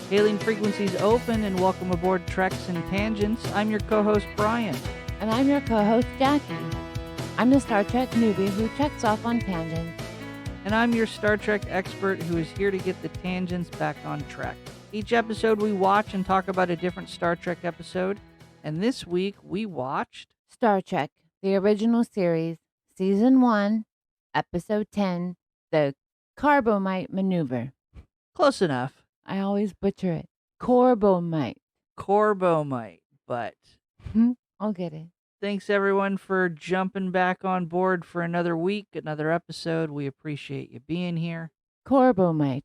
Hailing frequencies open and welcome aboard Treks and Tangents. I'm your co-host Brian. And I'm your co-host Jaci. I'm the Star Trek newbie who checks off on tangents. And I'm your Star Trek expert who is here to get the tangents back on track. Each episode we watch and talk about a different Star Trek episode. And this week we watched Star Trek, the original series, Season 1, Episode 10, The Corbomite Maneuver. Close enough. I always butcher it. Corbomite. Corbomite, but I'll get it. thanks everyone for jumping back on board for another week, another episode. We appreciate you being here. Corbomite.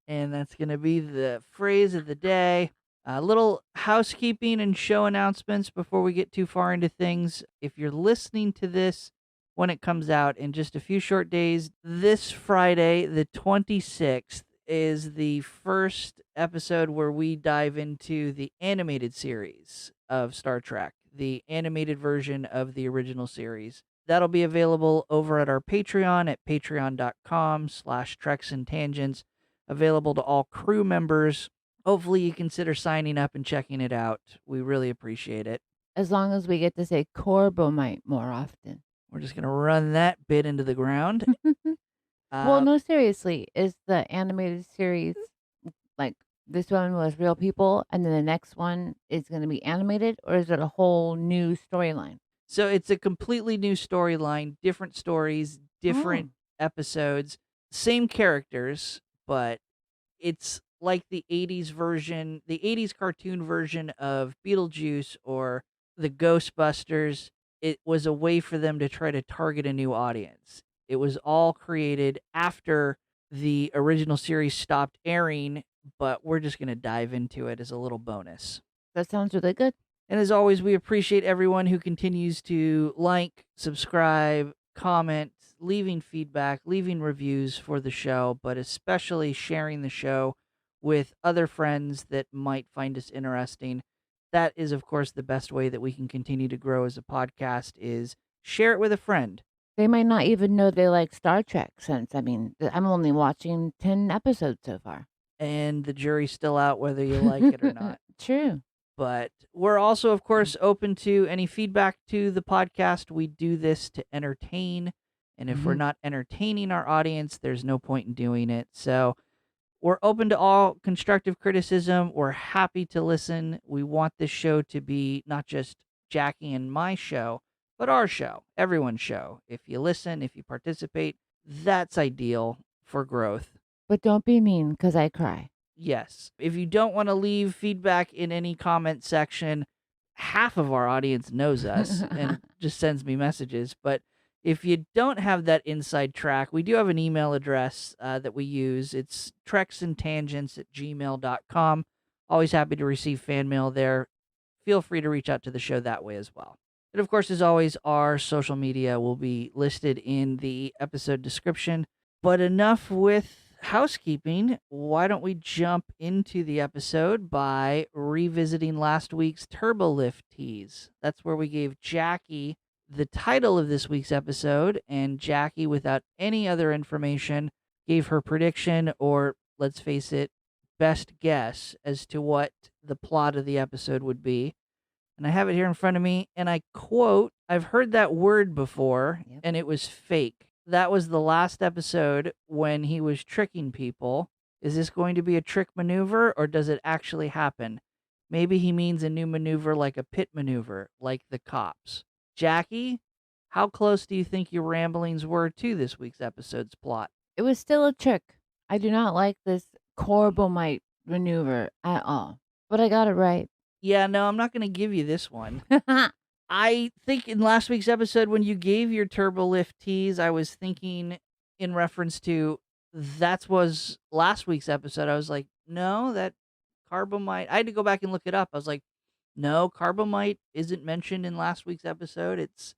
And that's going to be the phrase of the day. A little housekeeping and show announcements before we get too far into things. If you're listening to this when it comes out in just a few short days, this Friday, the 26th, is the first episode where we dive into the animated series of Star Trek, the animated version of the original series. That'll be available over at our Patreon at patreon.com/treksandtangents, available to all crew members. Hopefully you consider signing up and checking it out. We really appreciate it. As long as we get to say Corbomite more often. We're just going to run that bit into the ground. Well, no, seriously. Is the animated series like this one was real people and then the next one is going to be animated, or is it a whole new storyline? So it's a completely new storyline, different stories, different episodes, same characters, but it's like the 80s version, the 80s cartoon version of Beetlejuice or the Ghostbusters. It was a way for them to try to target a new audience. It was all created after the original series stopped airing, but we're just going to dive into it as a little bonus. That sounds really good. And as always, we appreciate everyone who continues to like, subscribe, comment, leaving feedback, leaving reviews for the show, but especially sharing the show with other friends that might find us interesting. That is, of course, the best way that we can continue to grow as a podcast is share it with a friend. They might not even know they like Star Trek since, I'm only watching 10 episodes so far. And the jury's still out whether you like it or not. True. But we're also, of course, open to any feedback to the podcast. We do this to entertain. And if we're not entertaining our audience, there's no point in doing it. So we're open to all constructive criticism. We're happy to listen. We want this show to be not just Jaci and my show, but our show, everyone's show. If you listen, if you participate, that's ideal for growth. But don't be mean, because I cry. Yes. If you don't want to leave feedback in any comment section, half of our audience knows us and just sends me messages. But if you don't have that inside track, we do have an email address that we use. It's treksandtangents@gmail.com. Always happy to receive fan mail there. Feel free to reach out to the show that way as well. And of course, as always, our social media will be listed in the episode description. But enough with housekeeping. Why don't we jump into the episode by revisiting last week's Turbo Lift tease? That's where we gave Jaci the title of this week's episode, and Jaci, without any other information, gave her prediction, or let's face it, best guess as to what the plot of the episode would be. And I have it here in front of me, and I quote, "I've heard that word before, and it was fake." That was the last episode when he was tricking people. Is this going to be a trick maneuver, or does it actually happen? Maybe he means a new maneuver like a pit maneuver, like the cops. Jaci, how close do you think your ramblings were to this week's episode's plot? It was still a trick. I do not like this Corbomite maneuver at all. But I got it right. Yeah, no, I'm not going to give you this one. I think in last week's episode, when you gave your turbo lift tease, I was thinking in reference to that was last week's episode. I was like, no, that Corbomite. I had to go back and look it up. I was like, no, Corbomite isn't mentioned in last week's episode. It's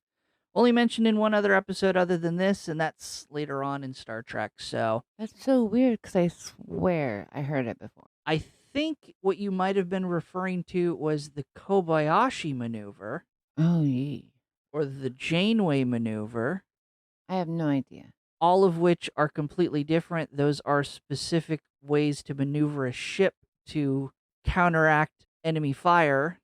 only mentioned in one other episode other than this, and that's later on in Star Trek. So That's so weird because I swear I heard it before. I think what you might have been referring to was the Kobayashi maneuver. Oh, yeah. or the Janeway Maneuver. I have no idea. All of which are completely different. Those are specific ways to maneuver a ship to counteract enemy fire.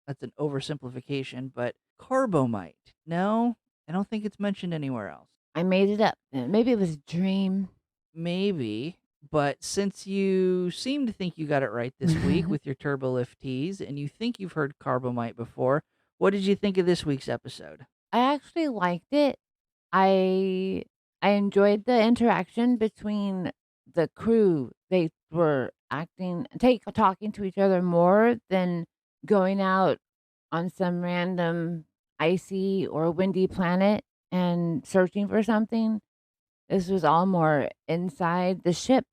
That's an oversimplification, but Corbomite. No, I don't think it's mentioned anywhere else. I made it up. Maybe it was a dream. Maybe, but since you seem to think you got it right this week with your Turbolift tease, and you think you've heard Corbomite before, what did you think of this week's episode? I actually liked it. I enjoyed the interaction between the crew. They were talking to each other more than going out on some random icy or windy planet and searching for something. This was all more inside the ship.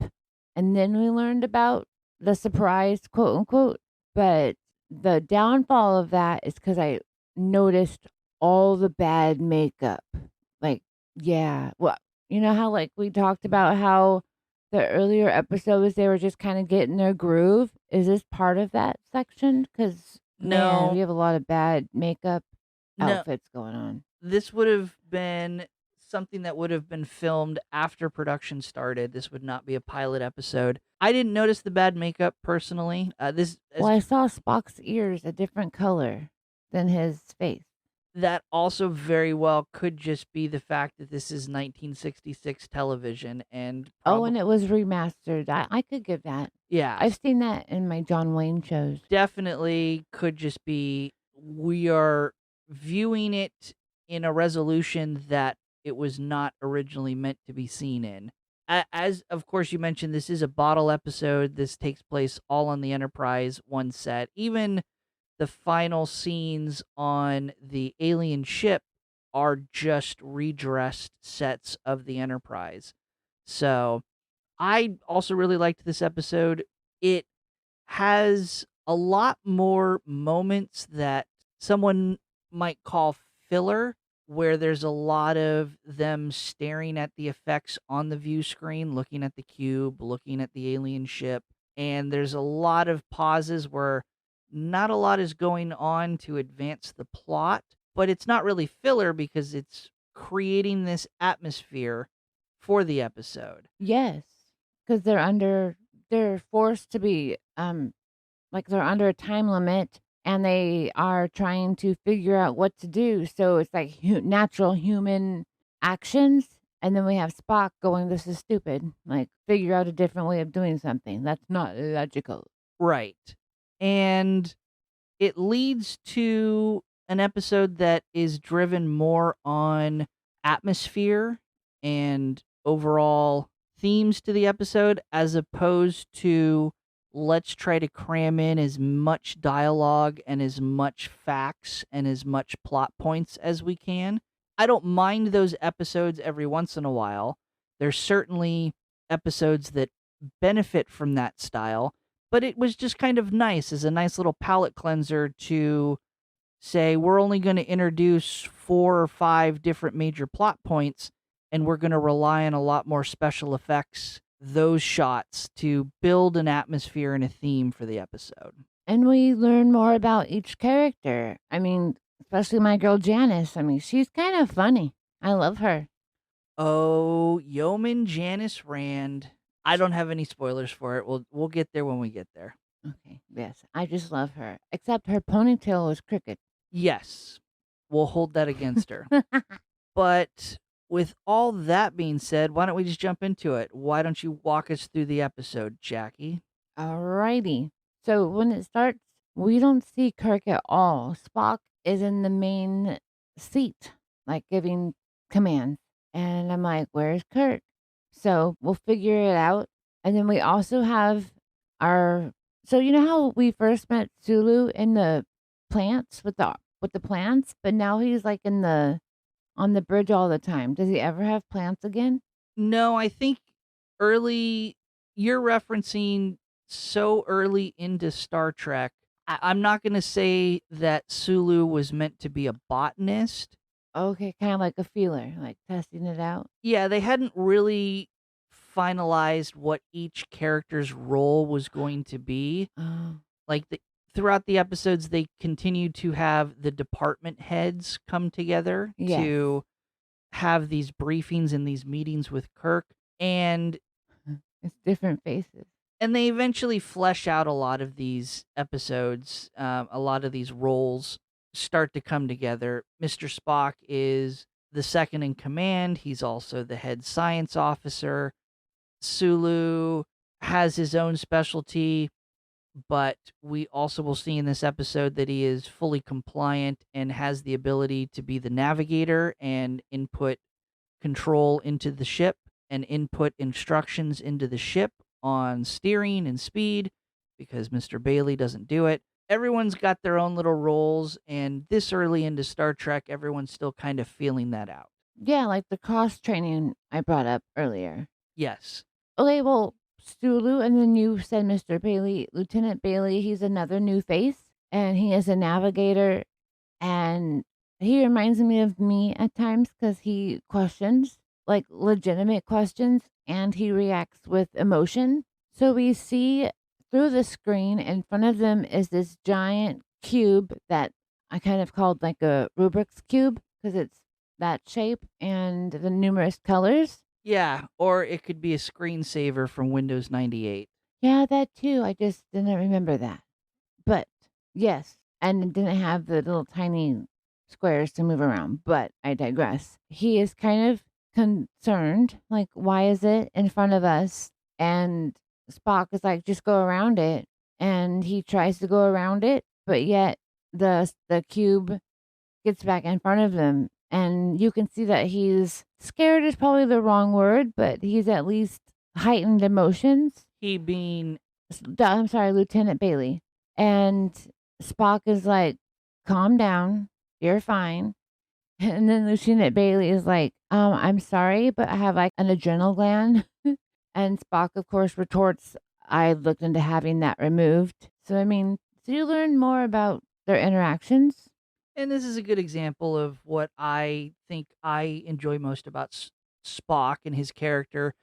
And then we learned about the surprise, quote unquote. But the downfall of that is because I noticed all the bad makeup. Like, yeah. Well, you know how, like, we talked about how the earlier episodes, they were just kind of getting their groove. Is this part of that section? Because, man, we No, have a lot of bad makeup no, outfits going on. this would have been something that would have been filmed after production started. This would not be a pilot episode. I didn't notice the bad makeup personally. Well, I saw Spock's ears a different color than his face. That also very well could just be the fact that this is 1966 television and And it was remastered. I could give that. yeah, I've seen that in my John Wayne shows. definitely could just be we are viewing it in a resolution that it was not originally meant to be seen in. As of course you mentioned, this is a bottle episode. This takes place all on the Enterprise, one set. Even the final scenes on the alien ship are just redressed sets of the Enterprise. So I also really liked this episode. It has a lot more moments that someone might call filler, where there's a lot of them staring at the effects on the view screen, looking at the cube, looking at the alien ship. And there's a lot of pauses where not a lot is going on to advance the plot, but it's not really filler because it's creating this atmosphere for the episode. Yes, because they're forced to be like they're under a time limit and they are trying to figure out what to do. So it's like natural human actions. And then we have Spock going, "This is stupid." Like, figure out a different way of doing something. That's not logical. Right. And it leads to an episode that is driven more on atmosphere and overall themes to the episode, as opposed to let's try to cram in as much dialogue and as much facts and as much plot points as we can. I don't mind those episodes every once in a while. There's certainly episodes that benefit from that style, but it was just kind of nice as a nice little palate cleanser to say we're only going to introduce 4 or 5 different major plot points, and we're going to rely on a lot more special effects, those shots, to build an atmosphere and a theme for the episode. And we learn more about each character. I mean, especially my girl Janice. I mean, she's kind of funny. I love her. Oh, Yeoman Janice Rand. I don't have any spoilers for it. We'll get there when we get there. Okay, yes, I just love her. Except her ponytail was crooked. Yes, we'll hold that against her. But with all that being said, why don't we just jump into it? Why don't you walk us through the episode, Jaci? Alrighty. So when it starts, we don't see Kirk at all. Spock is in the main seat, like giving commands. And I'm like, where's Kirk? So we'll figure it out. And then we also have so you know how we first met Sulu in the plants with the plants, but now he's like on the bridge all the time. Does he ever have plants again? No, I think you're referencing so early into Star Trek. I'm not going to say that Sulu was meant to be a botanist. Okay, kind of like a feeler, like testing it out. Yeah, they hadn't really finalized what each character's role was going to be. Oh. Like Throughout the episodes, they continue to have the department heads come together Yes. to have these briefings and these meetings with Kirk, and It's different faces. they eventually flesh out a lot of these episodes. A lot of these roles start to come together. Mr. Spock is the second in command. He's also the head science officer. Sulu has his own specialty, but we also will see in this episode that he is fully compliant and has the ability to be the navigator and input control into the ship and input instructions into the ship on steering and speed, because Mr. Bailey doesn't do it. Everyone's got their own little roles, and this early into Star Trek, everyone's still kind of feeling that out. Yeah, like the cross training I brought up earlier. Yes. Okay, well, Sulu, and then you said Mr. Bailey, Lieutenant Bailey, he's another new face, and he is a navigator, and he reminds me at times because he questions, like legitimate questions, and he reacts with emotion. So we see through the screen in front of them is this giant cube that I kind of called like a Rubik's Cube because it's that shape and the numerous colors. Yeah, or it could be a screensaver from Windows 98. Yeah, that too. I just didn't remember that. But yes, and it didn't have the little tiny squares to move around, but I digress. He is kind of concerned, like, why is it in front of us? And Spock is like, just go around it. And he tries to go around it, but yet the cube gets back in front of him. And you can see that he's scared is probably the wrong word, but he's at least heightened emotions. He being, I'm sorry, Lieutenant Bailey. And Spock is like, calm down, you're fine. And then Lieutenant Bailey is like, I'm sorry, but I have like an adrenal gland. And Spock, of course, retorts, I looked into having that removed. So, I mean, so you learn more about their interactions. and this is a good example of what I think I enjoy most about Spock and his character,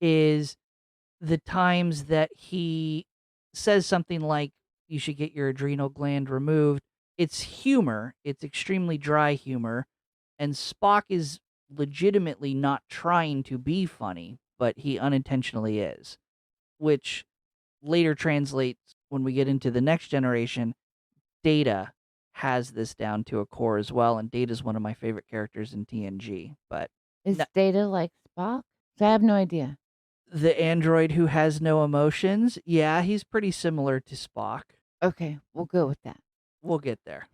is the times that he says something like, you should get your adrenal gland removed. It's humor. It's extremely dry humor. And Spock is legitimately not trying to be funny, but he unintentionally is, which later translates when we get into the next generation. Data has this down to a core as well, and Data is one of my favorite characters in TNG. But Is Data like Spock? I have no idea. the android who has no emotions, yeah, he's pretty similar to Spock. Okay, we'll go with that. We'll get there.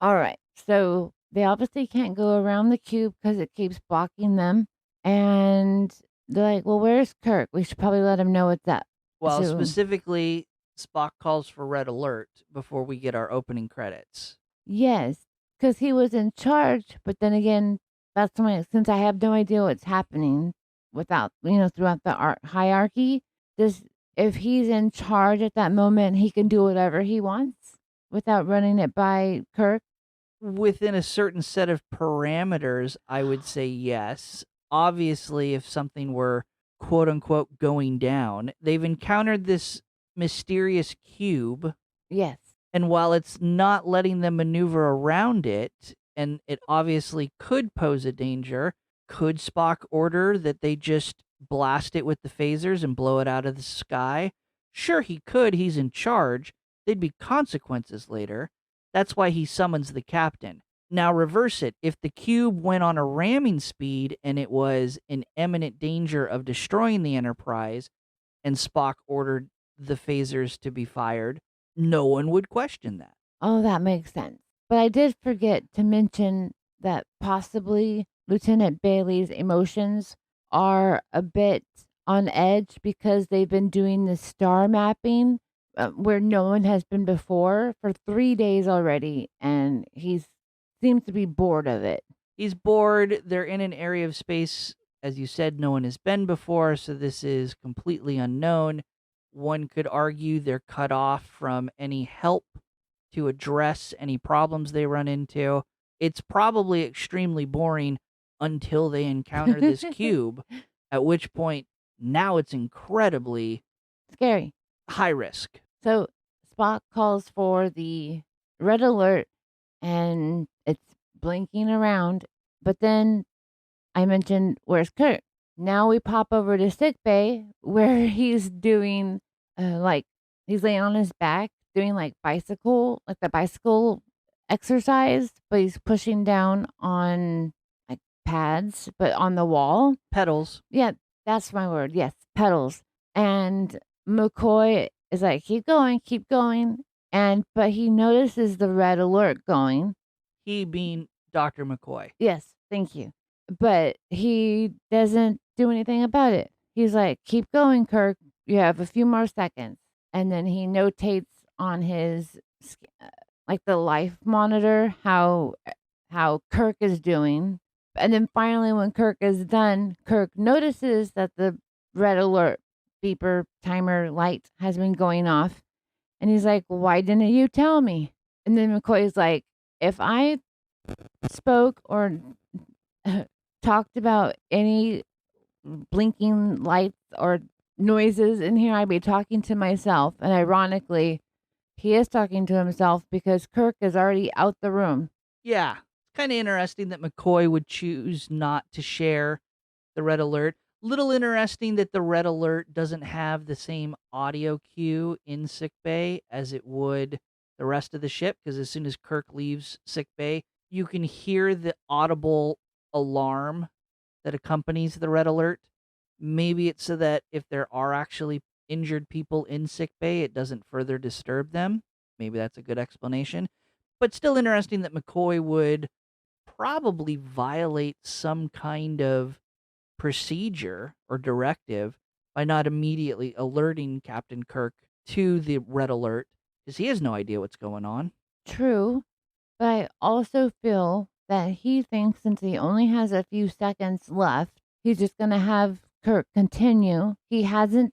All right. So they obviously can't go around the cube because it keeps blocking them. And they're like, well, where's Kirk? We should probably let him know what's up. Well, specifically, Spock calls for red alert before we get our opening credits. Yes, because he was in charge. But then again, that's why, since I have no idea what's happening without, throughout the hierarchy, if he's in charge at that moment, he can do whatever he wants without running it by Kirk. Within a certain set of parameters, I would say yes. Obviously, if something were quote unquote going down, they've encountered this mysterious cube. Yes. And while it's not letting them maneuver around it, and it obviously could pose a danger, could Spock order that they just blast it with the phasers and blow it out of the sky? Sure, he could. He's in charge. There'd be consequences later. That's why he summons the captain. Now reverse it. If the cube went on a ramming speed and it was in imminent danger of destroying the Enterprise, and Spock ordered the phasers to be fired, no one would question that. Oh, that makes sense. But I did forget to mention that possibly Lieutenant Bailey's emotions are a bit on edge because they've been doing the star mapping where no one has been before for 3 days already, and he seems to be bored of it. He's bored. They're in an area of space, as you said, no one has been before, so this is completely unknown. One could argue they're cut off from any help to address any problems they run into. It's probably extremely boring until they encounter this cube, at which point now it's incredibly scary, high risk. So Spock calls for the red alert and it's blinking around. But then I mentioned, where's Kirk? Now we pop over to sick bay where he's doing like he's laying on his back doing like the bicycle exercise, but he's pushing down on like pads, but on the wall. Pedals. Yeah, that's my word. Yes, pedals. And McCoy is like, keep going, keep going. But he notices the red alert going. He being Dr. McCoy. Yes, thank you. But he doesn't do anything about it. He's like, keep going, Kirk. You have a few more seconds. And then he notates on his like the life monitor how Kirk is doing. And then finally when Kirk is done, Kirk notices that the red alert beeper timer light has been going off. And he's like, why didn't you tell me? And then McCoy's like, if I spoke or talked about any blinking lights or noises in here, I'd be talking to myself. And ironically, he is talking to himself because Kirk is already out the room. Yeah. It's kind of interesting that McCoy would choose not to share the red alert. Little interesting that the red alert doesn't have the same audio cue in sickbay as it would the rest of the ship, because as soon as Kirk leaves sickbay, you can hear the audible alarm that accompanies the red alert. Maybe it's so that if there are actually injured people in sickbay, it doesn't further disturb them. Maybe that's a good explanation. But still interesting that McCoy would probably violate some kind of procedure or directive by not immediately alerting Captain Kirk to the red alert, because he has no idea what's going on. True, but I also feel that he thinks since he only has a few seconds left, he's just going to have Kirk continue. He hasn't,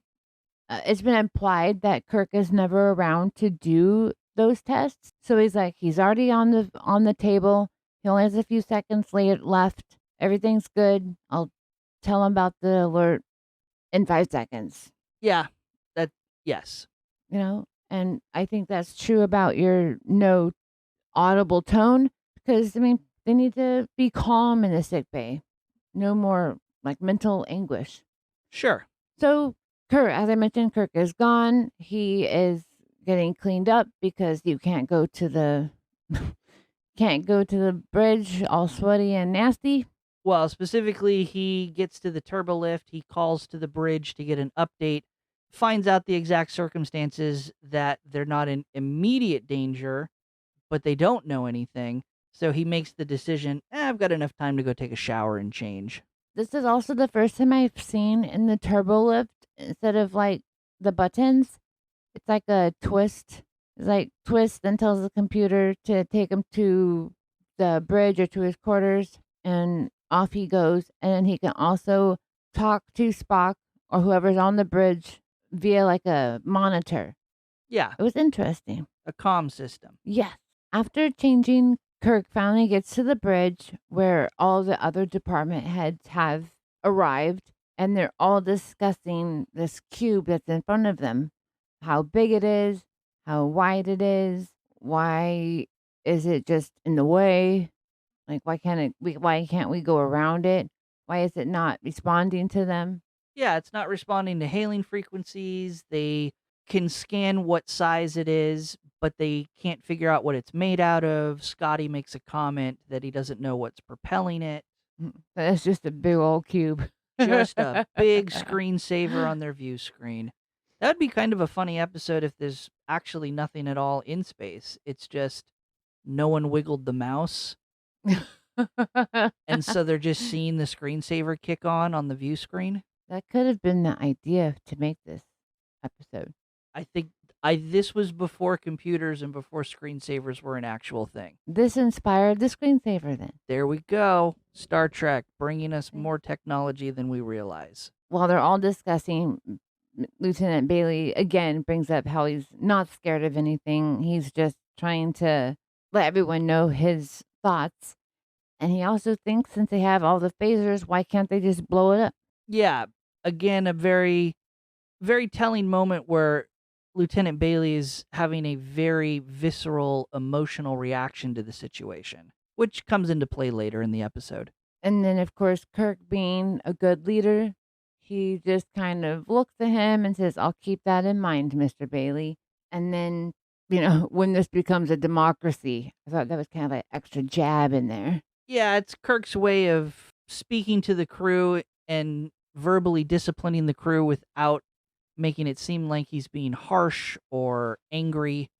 it's been implied that Kirk is never around to do those tests. So he's like, he's already on the table. He only has a few seconds left. Everything's good. I'll tell him about the alert in 5 seconds. Yeah, yes. And I think that's true about your no audible tone, because, I mean, they need to be calm in the sick bay. No more like mental anguish. Sure. So Kirk, as I mentioned, Kirk is gone. He is getting cleaned up because you can't go to the bridge all sweaty and nasty. Well, specifically, he gets to the turbo lift. He calls to the bridge to get an update, finds out the exact circumstances, that they're not in immediate danger, but they don't know anything. So he makes the decision, I've got enough time to go take a shower and change. This is also the first time I've seen in the turbo lift, instead of like the buttons, it's like a twist. It's like twist and tells the computer to take him to the bridge or to his quarters, and off he goes. And then he can also talk to Spock or whoever's on the bridge via like a monitor. Yeah. It was interesting. A comm system. Yes. After changing, Kirk finally gets to the bridge where all the other department heads have arrived, and they're all discussing this cube that's in front of them. How big it is, how wide it is, why is it just in the way? Like, why can't we go around it? Why is it not responding to them? Yeah, it's not responding to hailing frequencies. They can scan what size it is, but they can't figure out what it's made out of. Scotty makes a comment that he doesn't know what's propelling it. That's just a big old cube. Just a big screensaver on their view screen. That would be kind of a funny episode if there's actually nothing at all in space. It's just no one wiggled the mouse. And so they're just seeing the screensaver kick on the view screen. That could have been the idea to make this episode. I think this was before computers and before screensavers were an actual thing. This inspired the screensaver then. There we go. Star Trek, bringing us more technology than we realize. While they're all discussing, Lieutenant Bailey again brings up how he's not scared of anything. He's just trying to let everyone know his thoughts. And he also thinks since they have all the phasers, why can't they just blow it up? Yeah. Again, a very, very telling moment where Lieutenant Bailey is having a very visceral, emotional reaction to the situation, which comes into play later in the episode. And then, of course, Kirk being a good leader, he just kind of looks at him and says, "I'll keep that in mind, Mr. Bailey." And then, when this becomes a democracy, I thought that was kind of an extra jab in there. Yeah, it's Kirk's way of speaking to the crew and verbally disciplining the crew without making it seem like he's being harsh or angry,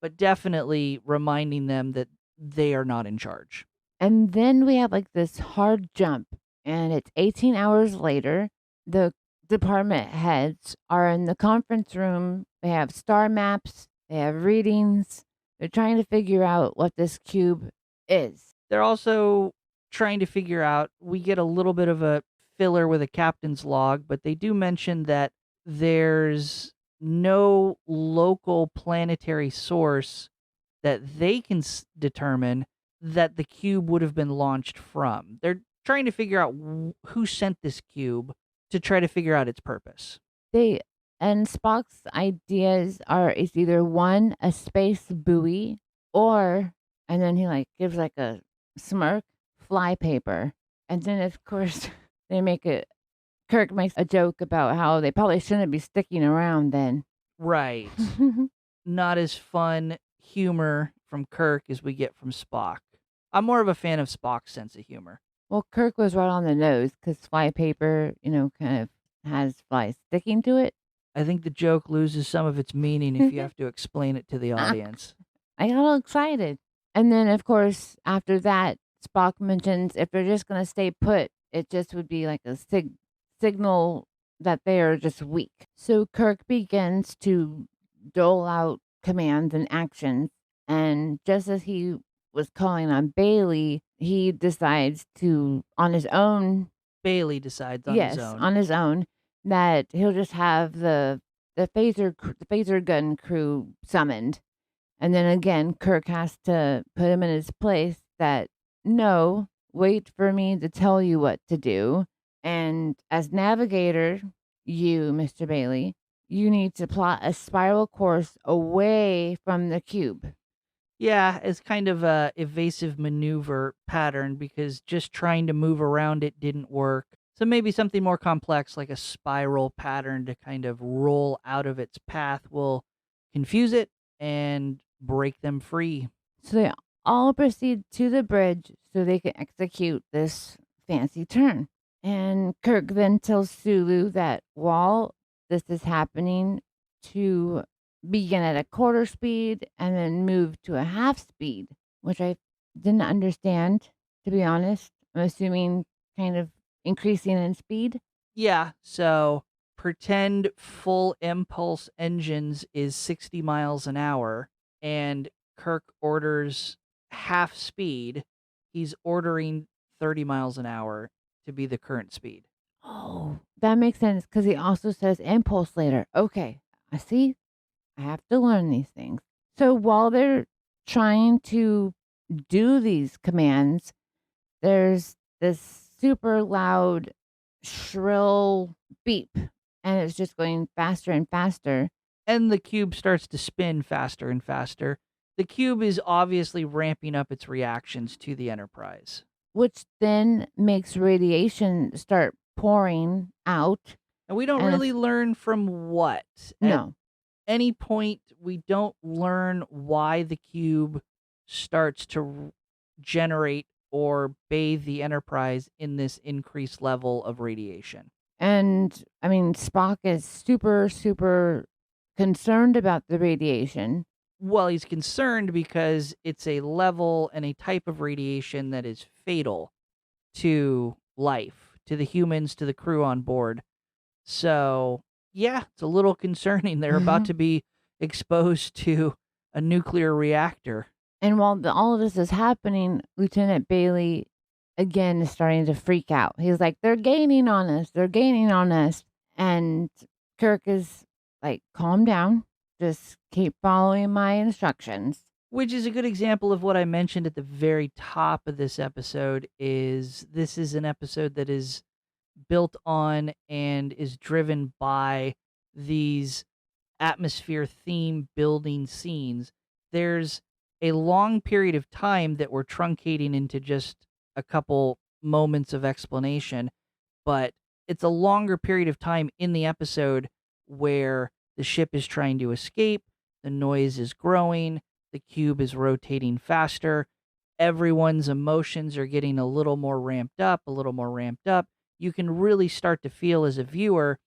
but definitely reminding them that they are not in charge. And then we have like this hard jump, and it's 18 hours later. The department heads are in the conference room. They have star maps, they have readings. They're trying to figure out what this cube is. They're also trying to figure out, we get a little bit of a filler with a captain's log, but they do mention that there's no local planetary source that they can determine that the cube would have been launched from. They're trying to figure out who sent this cube to try to figure out its purpose. And Spock's ideas are it's either one, a space buoy, or, and then he like gives like a smirk, flypaper. And then of course Kirk makes a joke about how they probably shouldn't be sticking around then. Right. Not as fun humor from Kirk as we get from Spock. I'm more of a fan of Spock's sense of humor. Well, Kirk was right on the nose because flypaper, kind of has flies sticking to it. I think the joke loses some of its meaning if you have to explain it to the audience. I got all excited. And then, of course, after that, Spock mentions if they're just going to stay put, it just would be like a signal that they are just weak. So Kirk begins to dole out commands and actions. And just as he was calling on Bailey, he decides to, on his own. Bailey decides on his own. Yes, on his own, that he'll just have the phaser gun crew summoned. And then again, Kirk has to put him in his place that, no, wait for me to tell you what to do. And as navigator, you, Mr. Bailey, you need to plot a spiral course away from the cube. Yeah, it's kind of a evasive maneuver pattern because just trying to move around it didn't work. So maybe something more complex like a spiral pattern to kind of roll out of its path will confuse it and break them free. So they all proceed to the bridge so they can execute this fancy turn. And Kirk then tells Sulu that while this is happening, to begin at a quarter speed and then move to a half speed, which I didn't understand, to be honest. I'm assuming kind of increasing in speed. Yeah, so pretend full impulse engines is 60 miles an hour, and Kirk orders half speed. He's ordering 30 miles an hour to be the current speed. Oh, that makes sense because he also says impulse later. Okay, I see. I have to learn these things. So while they're trying to do these commands, there's this super loud, shrill beep, and it's just going faster and faster. And the cube starts to spin faster and faster. The cube is obviously ramping up its reactions to the Enterprise, which then makes radiation start pouring out. And we don't really learn from what. No. At any point, we don't learn why the cube starts to generate or bathe the Enterprise in this increased level of radiation. And, I mean, Spock is super, super concerned about the radiation. Well, he's concerned because it's a level and a type of radiation that is fatal to life, to the humans, to the crew on board. So, yeah, it's a little concerning. They're about to be exposed to a nuclear reactor. And while all of this is happening, Lieutenant Bailey, again, is starting to freak out. He's like, they're gaining on us. They're gaining on us. And Kirk is like, calm down. Just keep following my instructions. Which is a good example of what I mentioned at the very top of this episode, is this is an episode that is built on and is driven by these atmosphere theme building scenes, there's a long period of time that we're truncating into just a couple moments of explanation, but it's a longer period of time in the episode where the ship is trying to escape, the noise is growing, the cube is rotating faster, everyone's emotions are getting a little more ramped up, a little more ramped up. You can really start to feel as a viewer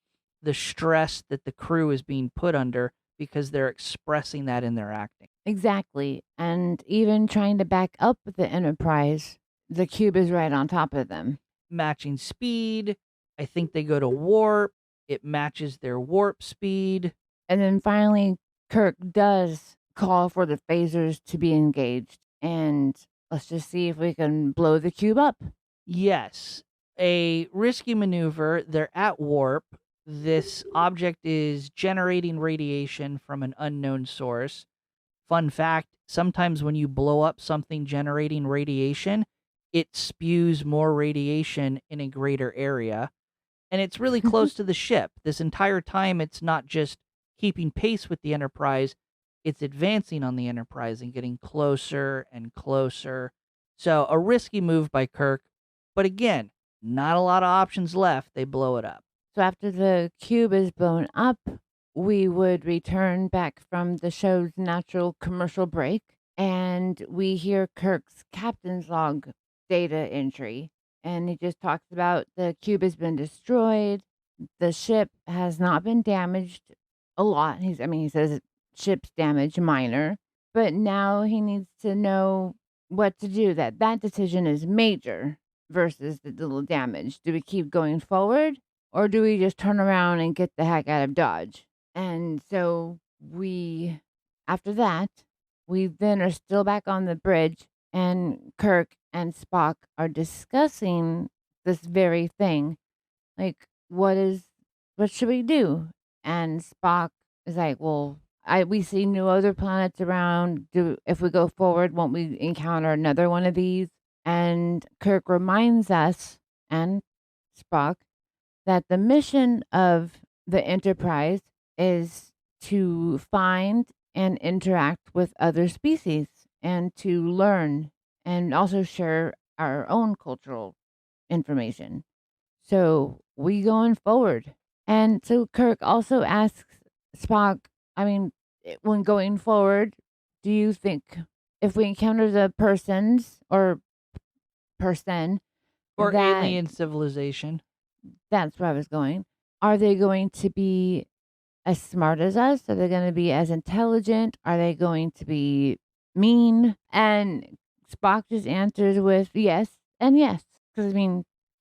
the stress that the crew is being put under because they're expressing that in their acting. Exactly. And even trying to back up the Enterprise, the cube is right on top of them. Matching speed. I think they go to warp. It matches their warp speed. And then finally, Kirk does call for the phasers to be engaged. And let's just see if we can blow the cube up. Yes. A risky maneuver. They're at warp. This object is generating radiation from an unknown source. Fun fact, sometimes when you blow up something generating radiation, it spews more radiation in a greater area. And it's really close to the ship. This entire time, it's not just keeping pace with the Enterprise, it's advancing on the Enterprise and getting closer and closer. So, a risky move by Kirk, but again, not a lot of options left. They blow it up. So, after the cube is blown up, we would return back from the show's natural commercial break, and we hear Kirk's captain's log data entry. And he just talks about the cube has been destroyed. The ship has not been damaged a lot. He says ship's damage minor, but now he needs to know what to do. That decision is major versus the little damage. Do we keep going forward, or do we just turn around and get the heck out of Dodge? And so after that, we then are still back on the bridge, and Kirk and Spock are discussing this very thing. Like, what should we do? And Spock is like, well, we see no other planets around. If we go forward, won't we encounter another one of these? And Kirk reminds us and Spock that the mission of the Enterprise is to find and interact with other species and to learn and also share our own cultural information. So we going forward. And so Kirk also asks Spock, when going forward, do you think if we encounter the persons or person or alien civilization, that's where I was going, are they going to be as smart as us? Are they going to be as intelligent? Are they going to be mean? And Spock just answers with yes and yes. Because,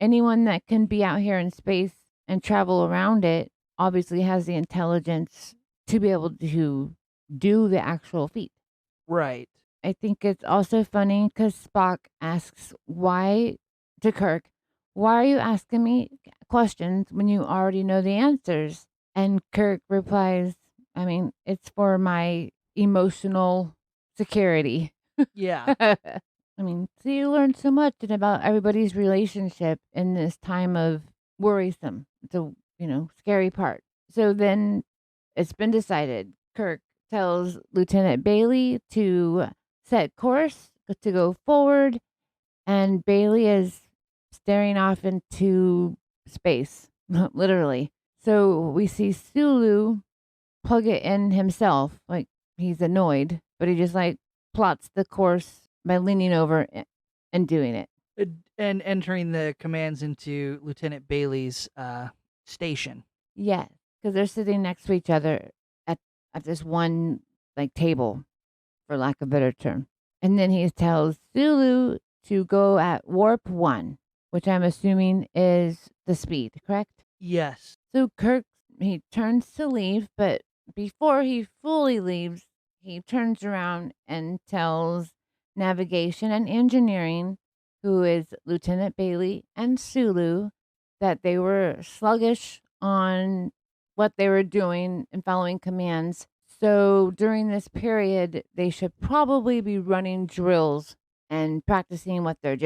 anyone that can be out here in space and travel around it obviously has the intelligence to be able to do the actual feat. Right. I think it's also funny because Spock asks to Kirk, why are you asking me questions when you already know the answers? And Kirk replies, it's for my emotional security. Yeah. So you learn so much about everybody's relationship in this time of worrisome. It's a, scary part. So then it's been decided. Kirk tells Lieutenant Bailey to set course to go forward, and Bailey is staring off into space, literally. So we see Sulu plug it in himself, like he's annoyed, but he just plots the course by leaning over and doing it. And entering the commands into Lieutenant Bailey's station. Yeah, because they're sitting next to each other at this one table, for lack of a better term. And then he tells Sulu to go at warp 1, which I'm assuming is the speed, correct? Yes. So Kirk, he turns to leave, but before he fully leaves, he turns around and tells navigation and engineering, who is Lieutenant Bailey and Sulu, that they were sluggish on what they were doing and following commands. So during this period, they should probably be running drills and practicing what they're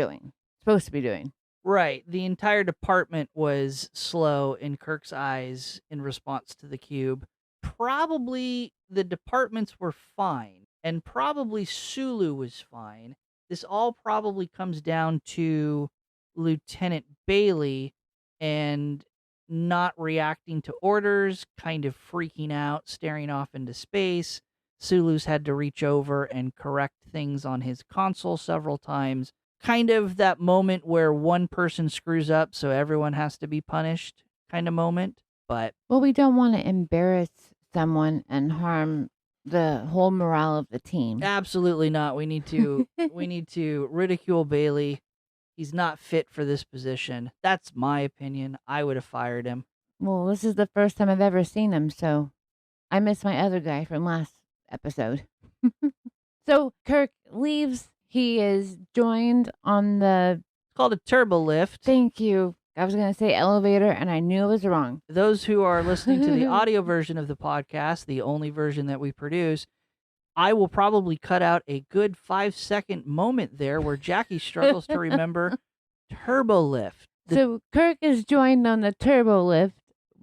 supposed to be doing. Right. The entire department was slow in Kirk's eyes in response to the cube. probably the departments were fine, and probably Sulu was fine. This all probably comes down to Lieutenant Bailey and not reacting to orders, kind of freaking out, staring off into space. Sulu's had to reach over and correct things on his console several times. Kind of that moment where one person screws up, so everyone has to be punished kind of moment. But Well, we don't want to embarrass someone and harm the whole morale of the team. absolutely not. We need to ridicule Bailey. He's not fit for this position. That's my opinion. I would have fired him. Well, this is the first time I've ever seen him, so I miss my other guy from last episode. So Kirk leaves. He is joined on the... It's called a turbo lift. Thank you. I was going to say elevator, and I knew I was wrong. Those who are listening to the audio version of the podcast, the only version that we produce, I will probably cut out a good 5-second moment there where Jaci struggles to remember turbo lift. So Kirk is joined on the turbo lift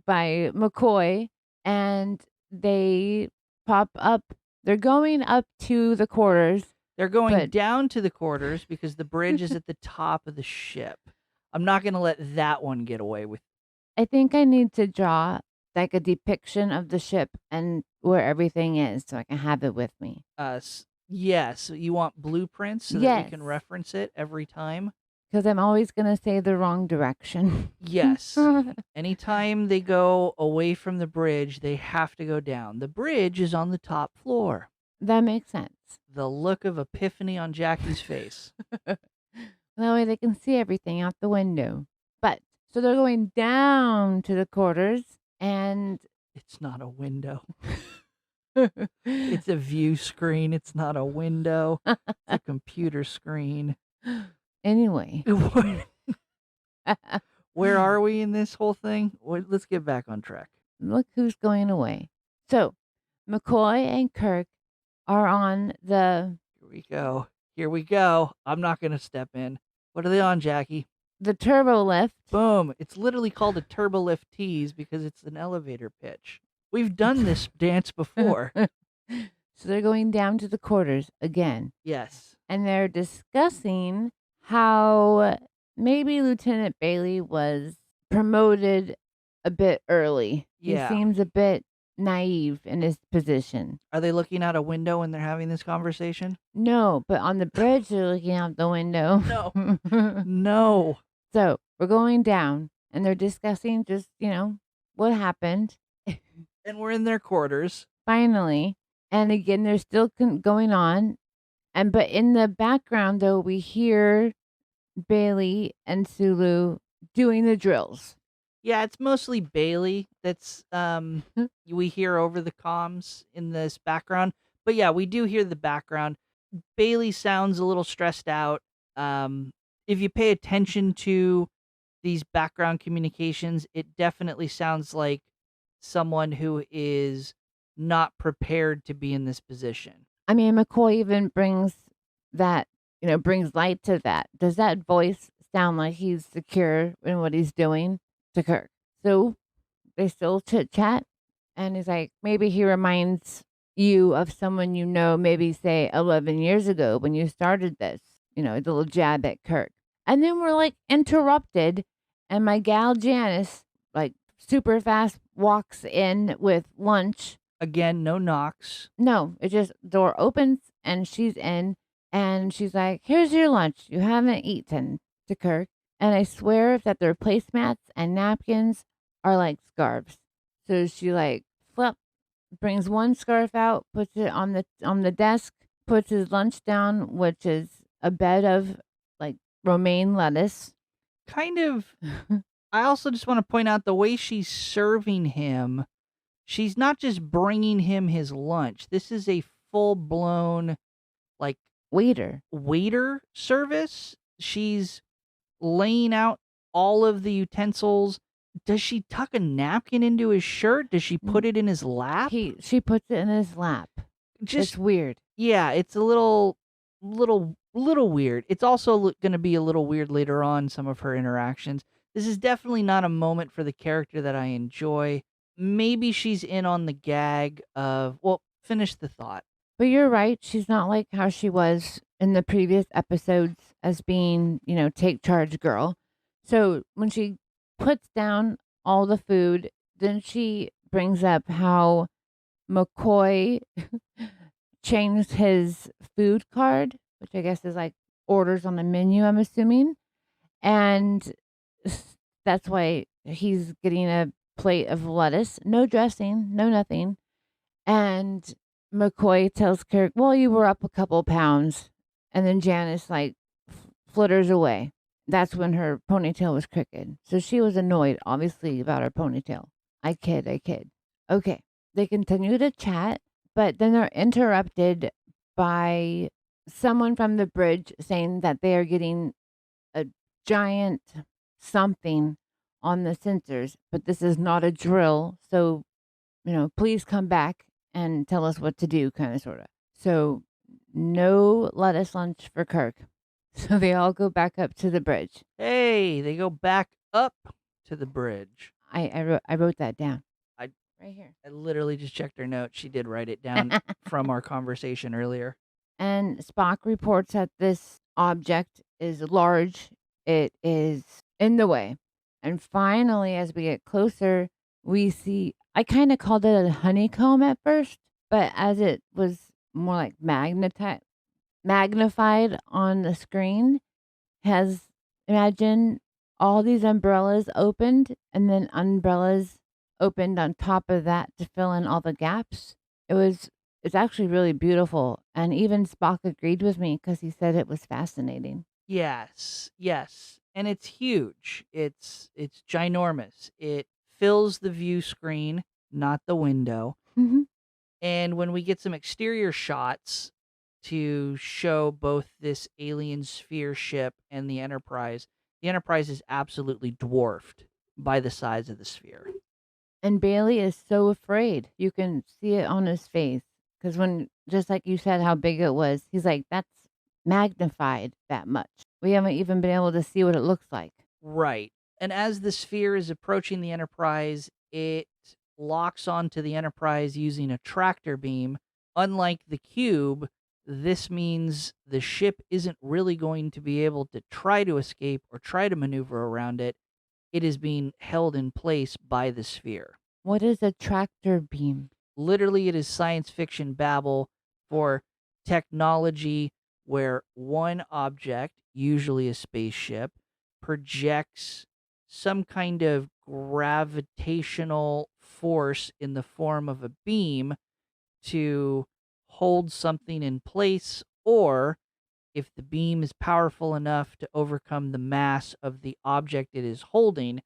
by McCoy, and they pop up. They're going up to the quarters. They're going down to the quarters because the bridge is at the top of the ship. I'm not going to let that one get away with. I think I need to draw like a depiction of the ship and where everything is so I can have it with me. Yes. You want blueprints so that we can reference it every time? Because I'm always going to say the wrong direction. Yes. Anytime they go away from the bridge, they have to go down. The bridge is on the top floor. That makes sense. The look of epiphany on Jackie's face. That way they can see everything out the window. But, so they're going down to the quarters, and... It's not a window. It's a view screen. It's not a window. It's a computer screen. Anyway. Where are we in this whole thing? Let's get back on track. Look who's going away. So, McCoy and Kirk are on the... Here we go. I'm not going to step in. What are they on, Jaci? The turbo lift. Boom. It's literally called a turbo lift tease because it's an elevator pitch. We've done this dance before. So they're going down to the quarters again. Yes. And they're discussing how maybe Lieutenant Bailey was promoted a bit early. Yeah. He seems a bit naive in his position. Are they looking out a window when they're having this conversation? No, but on the bridge they're looking out the window. No. No. So we're going down and they're discussing just, what happened. And we're in their quarters. Finally. And again, they're still going on. But in the background, though, we hear Bailey and Sulu doing the drills. Yeah, it's mostly Bailey that's we hear over the comms in this background. But yeah, we do hear the background. Bailey sounds a little stressed out. If you pay attention to these background communications, it definitely sounds like someone who is not prepared to be in this position. I mean, McCoy even brings that, brings light to that. Does that voice sound like he's secure in what he's doing to Kirk? So they still chit chat, and he's like, maybe he reminds you of someone maybe say 11 years ago when you started this, a little jab at Kirk. And then we're like interrupted, and my gal Janice, like super fast, walks in with lunch. Again, no knocks. No, it just door opens and she's in, and she's like, here's your lunch. You haven't eaten, to Kirk. And I swear that their placemats and napkins are like scarves. So she brings one scarf out, puts it on the desk, puts his lunch down, which is a bed of like romaine lettuce. Kind of. I also just want to point out the way she's serving him. She's not just bringing him his lunch. This is a full-blown, waiter service. She's laying out all of the utensils. Does she tuck a napkin into his shirt? Does she put it in his lap? She puts it in his lap. It's weird. Yeah, it's a little weird. It's also going to be a little weird later on, some of her interactions. This is definitely not a moment for the character that I enjoy. maybe she's in on the gag of, well, finish the thought. But you're right. She's not like how she was in the previous episodes as being, take charge girl. So when she puts down all the food, then she brings up how McCoy changed his food card, which I guess is like orders on the menu, I'm assuming. And that's why he's getting a plate of lettuce, no dressing, no nothing. And McCoy tells Kirk, well, you were up a couple pounds. And then Janice like flutters away. That's when her ponytail was crooked. So she was annoyed, obviously, about her ponytail. I kid. Okay. They continue to chat, but then they're interrupted by someone from the bridge saying that they are getting a giant something on the sensors, but this is not a drill. So, please come back and tell us what to do, kind of, sort of. So, no lettuce lunch for Kirk. So they all go back up to the bridge. Hey, they go back up to the bridge. I wrote that down. Right here. I literally just checked her notes. She did write it down from our conversation earlier. And Spock reports that this object is large. It is in the way. And finally, as we get closer, we see, I kind of called it a honeycomb at first, but as it was more like magnified on the screen, imagine all these umbrellas opened and then umbrellas opened on top of that to fill in all the gaps. It's actually really beautiful. And even Spock agreed with me because he said it was fascinating. Yes. And it's huge. It's ginormous. It fills the view screen, not the window. Mm-hmm. And when we get some exterior shots to show both this alien sphere ship and the Enterprise is absolutely dwarfed by the size of the sphere. And Bailey is so afraid. You can see it on his face. Because when, just like you said, how big it was, he's like, that's magnified that much. We haven't even been able to see what it looks like. Right. And as the sphere is approaching the Enterprise, it locks onto the Enterprise using a tractor beam. Unlike the cube, this means the ship isn't really going to be able to try to escape or try to maneuver around it. It is being held in place by the sphere. What is a tractor beam? Literally, it is science fiction babble for technology where one object, usually a spaceship, projects some kind of gravitational force in the form of a beam to hold something in place, or if the beam is powerful enough to overcome the mass of the object it is holding,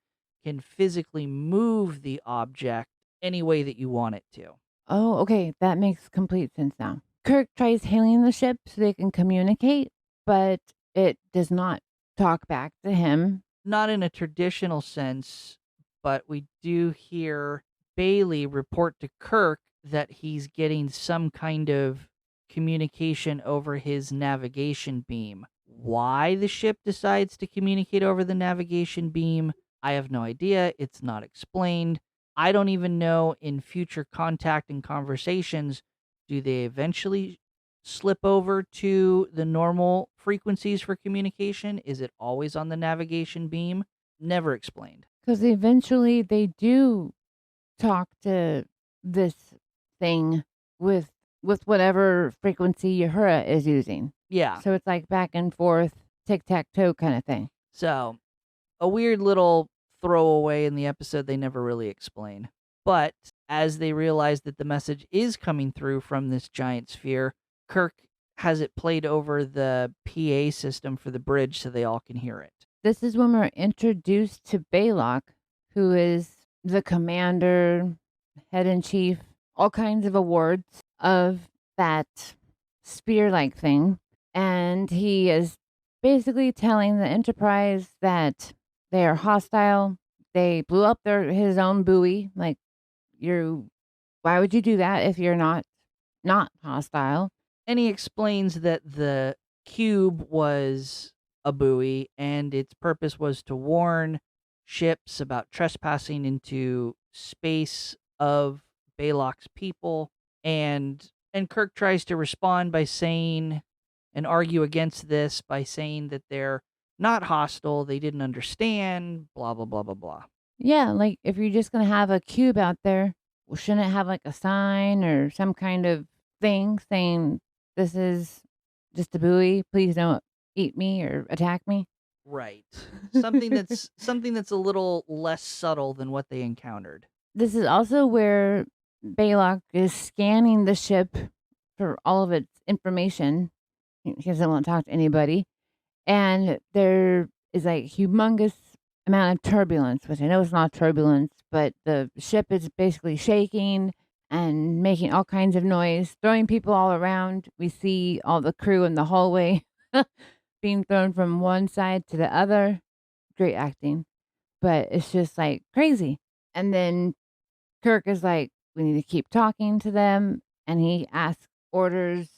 can physically move the object any way that you want it to. Oh, okay. That makes complete sense now. Kirk tries hailing the ship so they can communicate, but it does not talk back to him. Not in a traditional sense, but we do hear Bailey report to Kirk that he's getting some kind of communication over his navigation beam. Why the ship decides to communicate over the navigation beam, I have no idea. It's not explained. I don't even know in future contact and conversations, do they eventually slip over to the normal frequencies for communication? Is it always on the navigation beam? Never explained. Because eventually they do talk to this thing with whatever frequency Uhura is using. Yeah. So it's like back and forth, tic-tac-toe kind of thing. So a weird little throwaway in the episode they never really explain. But as they realize that the message is coming through from this giant sphere, Kirk has it played over the PA system for the bridge so they all can hear it. This is when we're introduced to Baylock, who is the commander, head in chief, all kinds of awards of that spear-like thing. And he is basically telling the Enterprise that they are hostile. They blew up his own buoy. Like, why would you do that if you're not hostile? And he explains that the cube was a buoy and its purpose was to warn ships about trespassing into space of Balok's people, and Kirk tries to respond by saying and argue against this by saying that they're not hostile, they didn't understand, blah blah blah blah blah. Yeah, like if you're just gonna have a cube out there, well, shouldn't it have like a sign or some kind of thing saying this is just a buoy? Please don't eat me or attack me. Right. Something that's a little less subtle than what they encountered. This is also where Balok is scanning the ship for all of its information. He doesn't want to talk to anybody. And there is like humongous amount of turbulence, which I know it's not turbulence, but the ship is basically shaking and making all kinds of noise, throwing people all around. We see all the crew in the hallway being thrown from one side to the other. Great acting, but it's just like crazy. And then Kirk is like, we need to keep talking to them. And he orders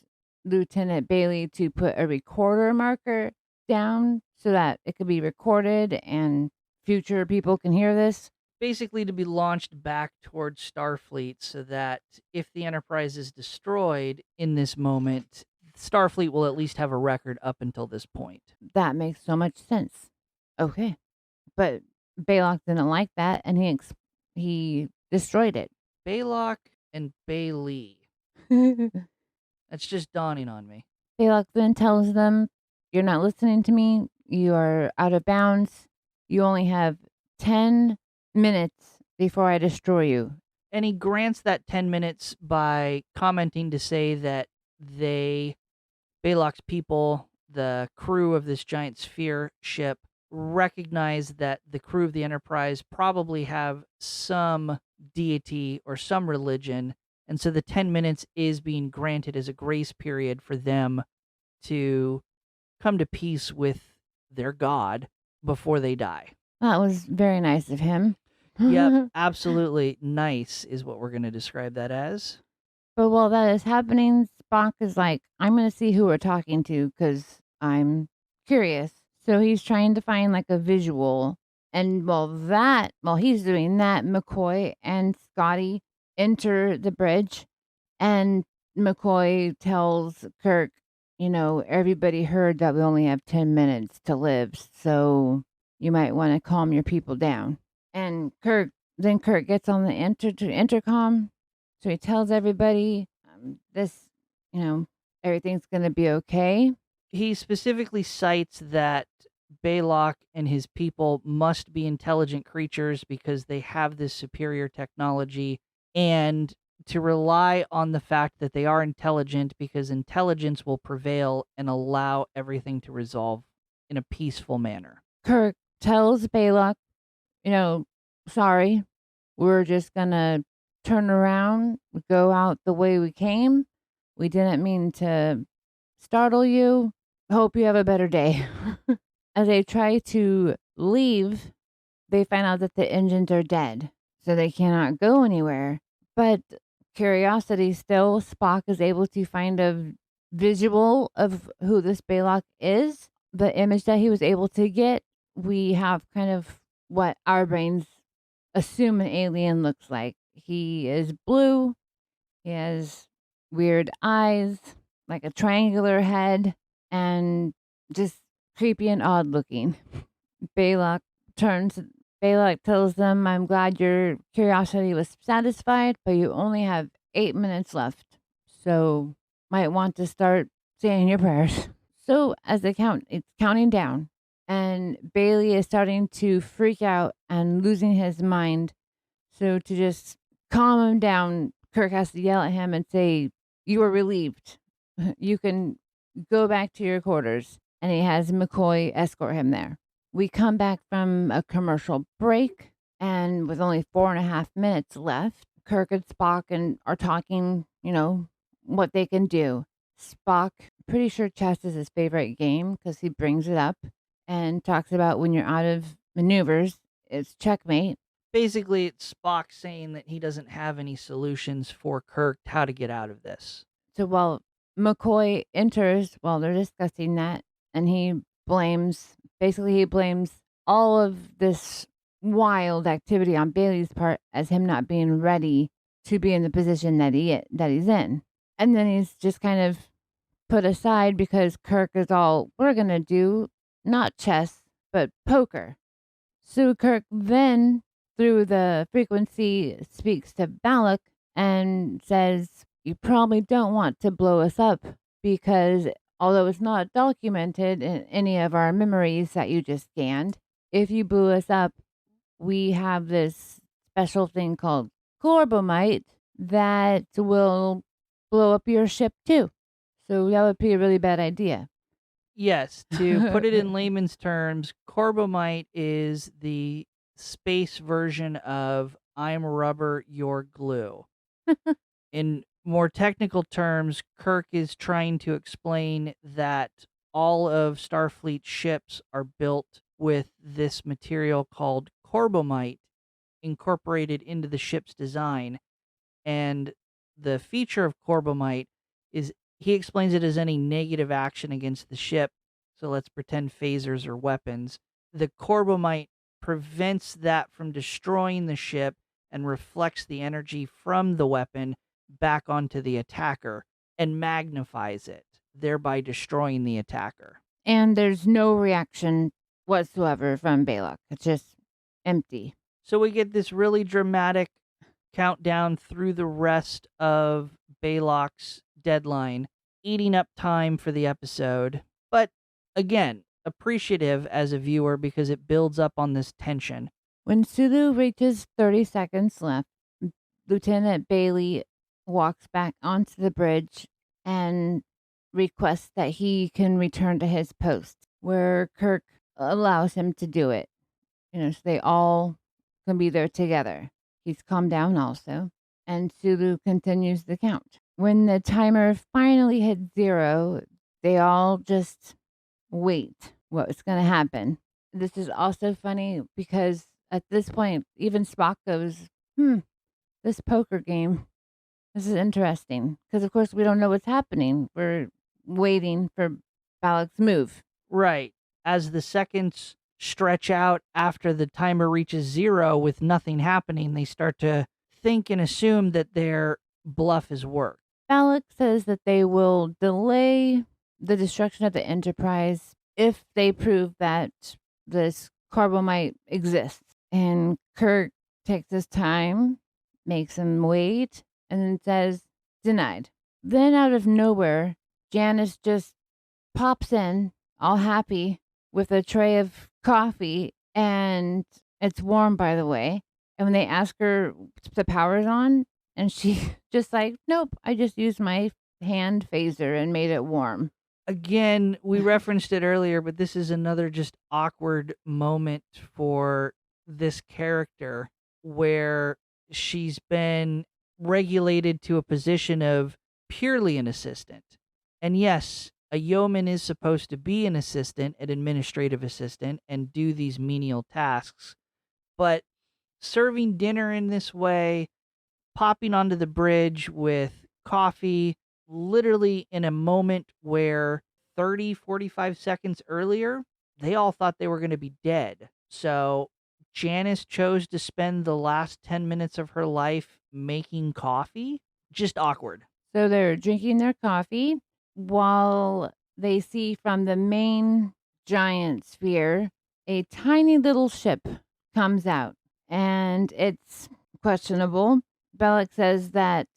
Lieutenant Bailey to put a recorder marker down so that it could be recorded and future people can hear this. Basically, to be launched back towards Starfleet so that if the Enterprise is destroyed in this moment, Starfleet will at least have a record up until this point. That makes so much sense. Okay. But Balok didn't like that, and he destroyed it. Balok and Bailey. That's just dawning on me. Balok then tells them, you're not listening to me. You are out of bounds. You only have 10 minutes before I destroy you. And he grants that 10 minutes by commenting to say that Balok's people, the crew of this giant sphere ship, recognize that the crew of the Enterprise probably have some deity or some religion, and so the 10 minutes is being granted as a grace period for them to come to peace with their god before they die. That was very nice of him. Yep, absolutely nice is what we're going to describe that as. But while that is happening, Spock is like, I'm going to see who we're talking to because I'm curious. So he's trying to find like a visual. And while he's doing that, McCoy and Scotty enter the bridge. And McCoy tells Kirk, everybody heard that we only have 10 minutes to live. So you might want to calm your people down. And Kirk gets on the intercom. So he tells everybody everything's going to be okay. He specifically cites that Balok and his people must be intelligent creatures because they have this superior technology, and to rely on the fact that they are intelligent because intelligence will prevail and allow everything to resolve in a peaceful manner. Kirk tells Balok, sorry, we're just going to turn around, go out the way we came. We didn't mean to startle you. Hope you have a better day. As they try to leave, they find out that the engines are dead, so they cannot go anywhere. But curiosity still, Spock is able to find a visual of who this Balok is. The image that he was able to get, we have kind of what our brains assume an alien looks like. He is blue. He has weird eyes, like a triangular head, and just creepy and odd looking. Balok tells them, I'm glad your curiosity was satisfied, but you only have 8 minutes left. So might want to start saying your prayers. So as it's counting down, and Bailey is starting to freak out and losing his mind. So to just calm him down, Kirk has to yell at him and say, you are relieved. You can go back to your quarters. And he has McCoy escort him there. We come back from a commercial break, and with only 4.5 minutes left, Kirk and Spock are talking, what they can do. Spock, pretty sure chess is his favorite game because he brings it up and talks about when you're out of maneuvers, it's checkmate. Basically, it's Spock saying that he doesn't have any solutions for Kirk how to get out of this. So while McCoy enters, while they're discussing that, and he blames all of this wild activity on Bailey's part as him not being ready to be in the position that he's in. And then he's just kind of put aside because Kirk is all, we're going to do not chess, but poker. So Kirk then, through the frequency, speaks to Balak and says, you probably don't want to blow us up because although it's not documented in any of our memories that you just scanned, if you blew us up, we have this special thing called Corbomite that will blow up your ship too. So that would be a really bad idea. Yes, to put it in layman's terms, Corbomite is the space version of I'm rubber, you're glue. In more technical terms, Kirk is trying to explain that all of Starfleet's ships are built with this material called Corbomite incorporated into the ship's design. And the feature of Corbomite is he explains it as any negative action against the ship. So let's pretend phasers or weapons. The Corbomite prevents that from destroying the ship and reflects the energy from the weapon back onto the attacker and magnifies it, thereby destroying the attacker. And there's no reaction whatsoever from Balak. It's just empty. So we get this really dramatic countdown through the rest of Balak's deadline, eating up time for the episode. But again, appreciative as a viewer because it builds up on this tension. When Sulu reaches 30 seconds left, Lieutenant Bailey walks back onto the bridge and requests that he can return to his post, where Kirk allows him to do it. So they all can be there together. He's calmed down also, and Sulu continues the count. When the timer finally hits 0, they all just wait what's going to happen. This is also funny because at this point, even Spock goes, this poker game, this is interesting. Because, of course, we don't know what's happening. We're waiting for Balak's move. Right. As the seconds stretch out after the timer reaches 0 with nothing happening, they start to think and assume that their bluff is worked. Balak says that they will delay the destruction of the Enterprise if they prove that this Corbomite exists. And Kirk takes his time, makes him wait, and then says, denied. Then out of nowhere, Janice just pops in, all happy, with a tray of coffee, and it's warm, by the way. And when they ask her if the power's on, and she just like, nope, I just used my hand phaser and made it warm. Again, we referenced it earlier, but this is another just awkward moment for this character where she's been regulated to a position of purely an assistant. And yes, a yeoman is supposed to be an assistant, an administrative assistant, and do these menial tasks. But serving dinner in this way, popping onto the bridge with coffee, literally in a moment where 45 seconds earlier, they all thought they were going to be dead. So Janice chose to spend the last 10 minutes of her life making coffee. Just awkward. So they're drinking their coffee while they see from the main giant sphere a tiny little ship comes out, and it's questionable. Bellick says that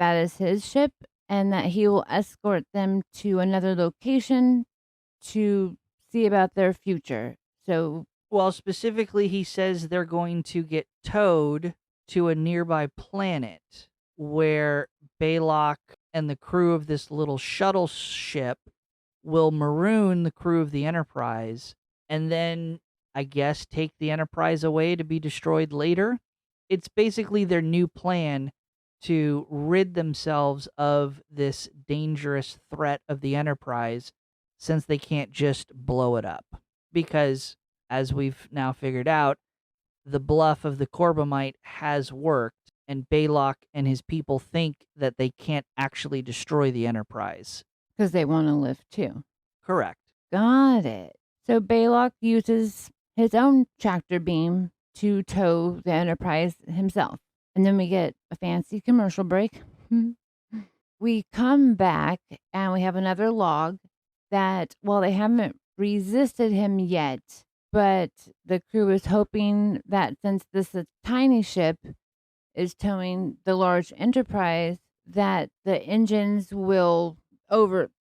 is his ship and that he will escort them to another location to see about their future. So, well, specifically, he says they're going to get towed to a nearby planet where Baylock and the crew of this little shuttle ship will maroon the crew of the Enterprise and then, I guess, take the Enterprise away to be destroyed later. It's basically their new plan to rid themselves of this dangerous threat of the Enterprise, since they can't just blow it up. Because, as we've now figured out, the bluff of the Corbomite has worked, and Baylock and his people think that they can't actually destroy the Enterprise. Because they want to live too. Correct. Got it. So Baylock uses his own tractor beam to tow the Enterprise himself. And then we get a fancy commercial break. We come back and we have another log that, well, they haven't resisted him yet, but the crew is hoping that since this is a tiny ship is towing the large Enterprise, that the engines will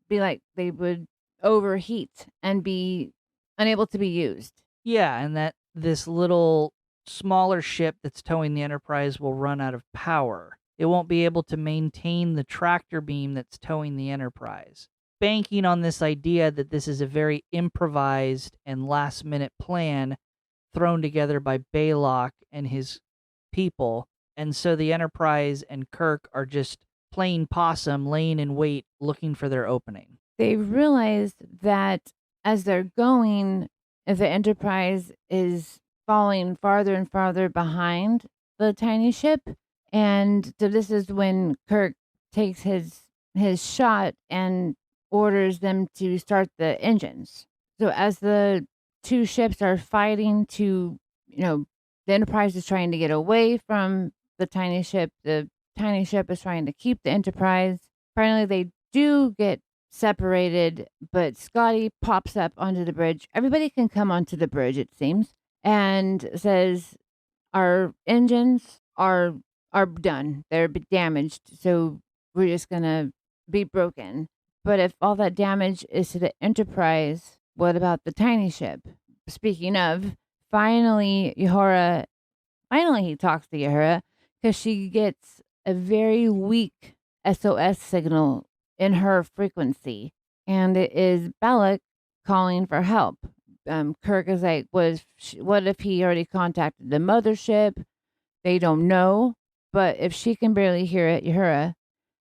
they would overheat and be unable to be used. Yeah, and that this little smaller ship that's towing the Enterprise will run out of power. It won't be able to maintain the tractor beam that's towing the Enterprise. Banking on this idea that this is a very improvised and last minute plan thrown together by Baylock and his people. And so the Enterprise and Kirk are just playing possum, laying in wait, looking for their opening. They realized that as they're going, the Enterprise is falling farther and farther behind the tiny ship. And so this is when Kirk takes his shot and orders them to start the engines. So as the two ships are fighting to, the Enterprise is trying to get away from the tiny ship. The tiny ship is trying to keep the Enterprise. Finally, they do get separated, but Scotty pops up onto the bridge. Everybody can come onto the bridge, it seems, and says, our engines are done. They're damaged, so we're just gonna be broken. But if all that damage is to the Enterprise, what about the tiny ship? Speaking of, finally he talks to Uhura because she gets a very weak SOS signal in her frequency, and it is Balak calling for help. Kirk is like, what if he already contacted the mothership? They don't know, but if she can barely hear it, Uhura,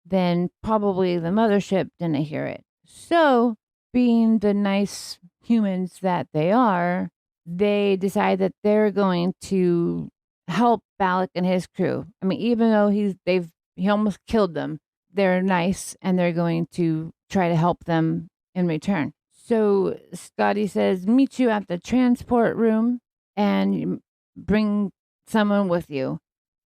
then probably the mothership didn't hear it. So, being the nice humans that they are, they decide that they're going to help Balak and his crew. I mean, even though he almost killed them, they're nice and they're going to try to help them in return. So Scotty says, meet you at the transport room and bring someone with you.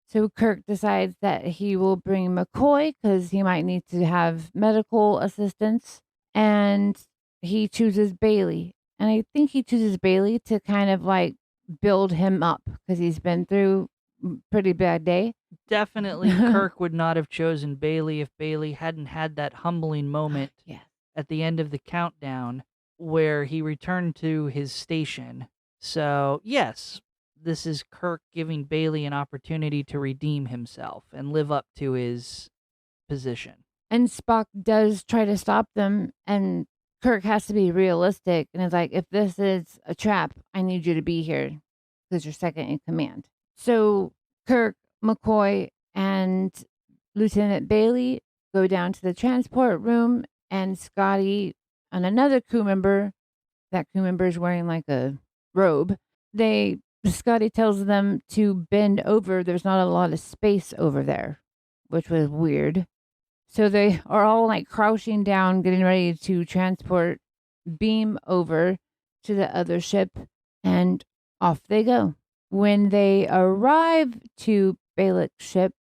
So Kirk decides that he will bring McCoy because he might need to have medical assistance. And he chooses Bailey. And I think he chooses Bailey to kind of like build him up because he's been through a pretty bad day. Definitely Kirk would not have chosen Bailey if Bailey hadn't had that humbling moment at the end of the countdown where he returned to his station. So, yes, this is Kirk giving Bailey an opportunity to redeem himself and live up to his position. And Spock does try to stop them, and Kirk has to be realistic and is like, if this is a trap, I need you to be here because you're second in command. So Kirk, McCoy, and Lieutenant Bailey go down to the transport room, and Scotty and another crew member, that crew member is wearing like a robe. Scotty tells them to bend over. There's not a lot of space over there, which was weird. So they are all like crouching down, getting ready to transport beam over to the other ship, and off they go. When they arrive to Balak's ship,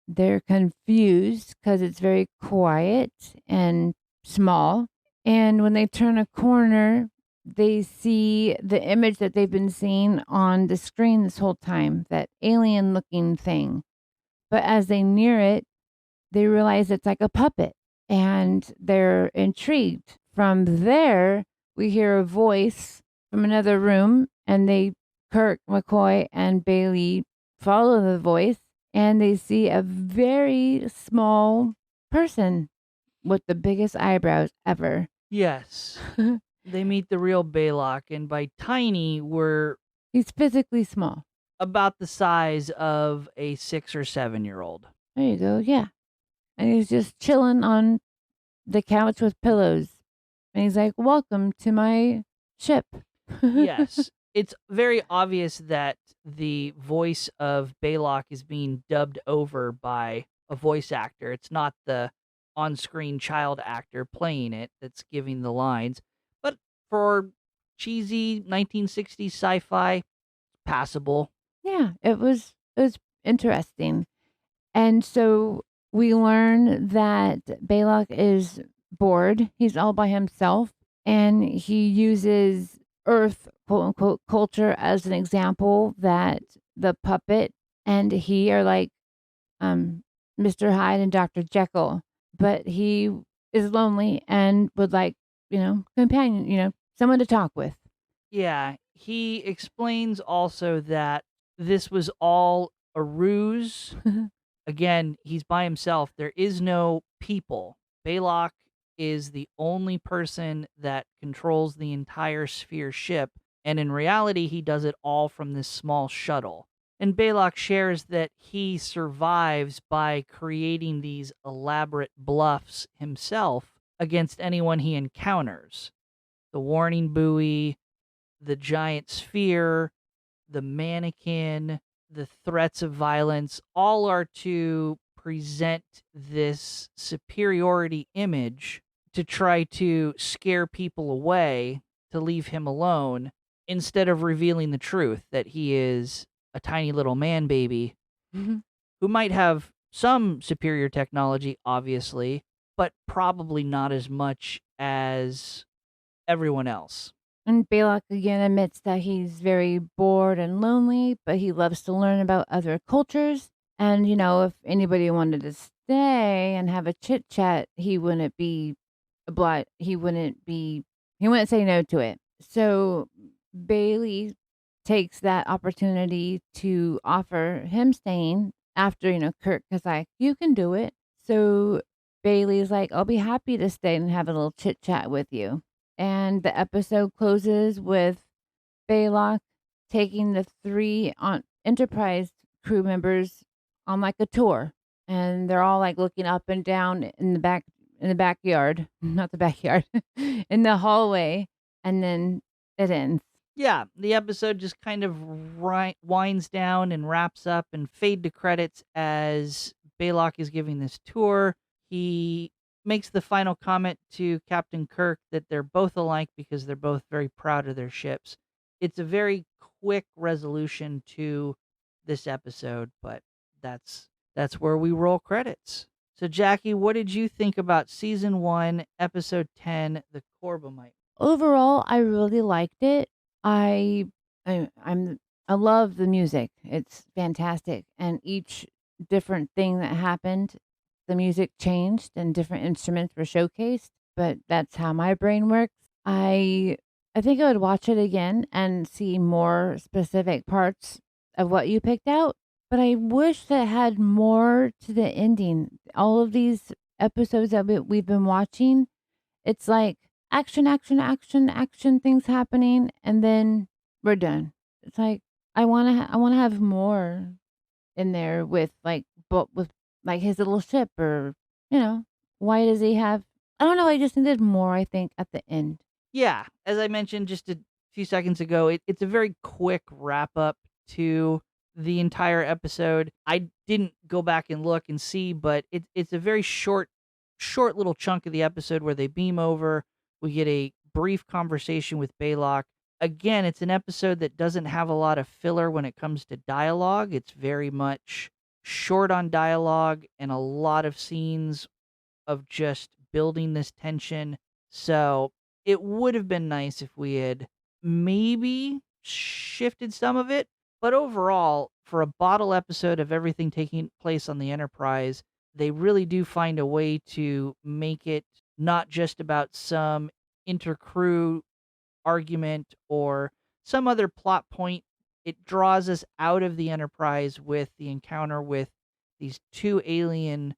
they're confused because it's very quiet and small. And when they turn a corner, they see the image that they've been seeing on the screen this whole time, that alien looking thing. But as they near it, they realize it's like a puppet and they're intrigued. From there, we hear a voice from another room, and Kirk, McCoy, and Bailey follow the voice, and they see a very small person with the biggest eyebrows ever. Yes. They meet the real Baylock, and by tiny, he's physically small. About the size of a 6 or 7-year-old. There you go, yeah. And he's just chilling on the couch with pillows. And he's like, welcome to my ship. Yes. It's very obvious that the voice of Baylock is being dubbed over by a voice actor. It's not the on-screen child actor playing it that's giving the lines. But for cheesy 1960s sci-fi, passable. Yeah, it was interesting. And so we learn that Balak is bored. He's all by himself and he uses Earth, quote unquote, culture as an example that the puppet and he are like um, Mr. Hyde and Dr. Jekyll, but he is lonely and would like, companion, someone to talk with. Yeah, he explains also that this was all a ruse. Again, he's by himself. There is no people. Balak is the only person that controls the entire sphere ship, and in reality, he does it all from this small shuttle. And Balak shares that he survives by creating these elaborate bluffs himself against anyone he encounters. The warning buoy, the giant sphere, the mannequin, the threats of violence, all are to present this superiority image to try to scare people away, to leave him alone, instead of revealing the truth that he is a tiny little man baby Mhm. who might have some superior technology, obviously, but probably not as much as everyone else. And Balak again admits that he's very bored and lonely, but he loves to learn about other cultures. And, if anybody wanted to stay and have a chit chat, he wouldn't be obliged. He wouldn't say no to it. So Bailey takes that opportunity to offer him staying after, Kirk is like, you can do it. So Bailey's like, I'll be happy to stay and have a little chit chat with you. And the episode closes with Balak taking the three on Enterprise crew members on like a tour, and they're all like looking up and down in the backyard, not the backyard, in the hallway, and then it ends. Yeah, the episode just kind of winds down and wraps up and fade to credits as Balak is giving this tour. He makes the final comment to Captain Kirk that they're both alike because they're both very proud of their ships. It's a very quick resolution to this episode, but that's where we roll credits. So Jackie, what did you think about season 1, episode 10, The Corbomite? Overall, I really liked it. I I I'm I love the music. It's fantastic, and each different thing that happened, the music changed and different instruments were showcased, but that's how my brain works. I think I would watch it again and see more specific parts of what you picked out, but I wish that it had more to the ending. All of these episodes that we've been watching, it's like action, action, action, action, things happening, and then we're done. It's like I want to have more in there with like, but with like his little ship, or why does he have? I don't know. I just needed more. I think at the end. Yeah, as I mentioned just a few seconds ago, it's a very quick wrap up to the entire episode. I didn't go back and look and see, but it's a very short little chunk of the episode where they beam over. We get a brief conversation with Balak. Again, it's an episode that doesn't have a lot of filler when it comes to dialogue. It's very much short on dialogue and a lot of scenes of just building this tension. So it would have been nice if we had maybe shifted some of it. But overall, for a bottle episode of everything taking place on the Enterprise, they really do find a way to make it not just about some intercrew argument or some other plot point. It draws us out of the Enterprise with the encounter with these two alien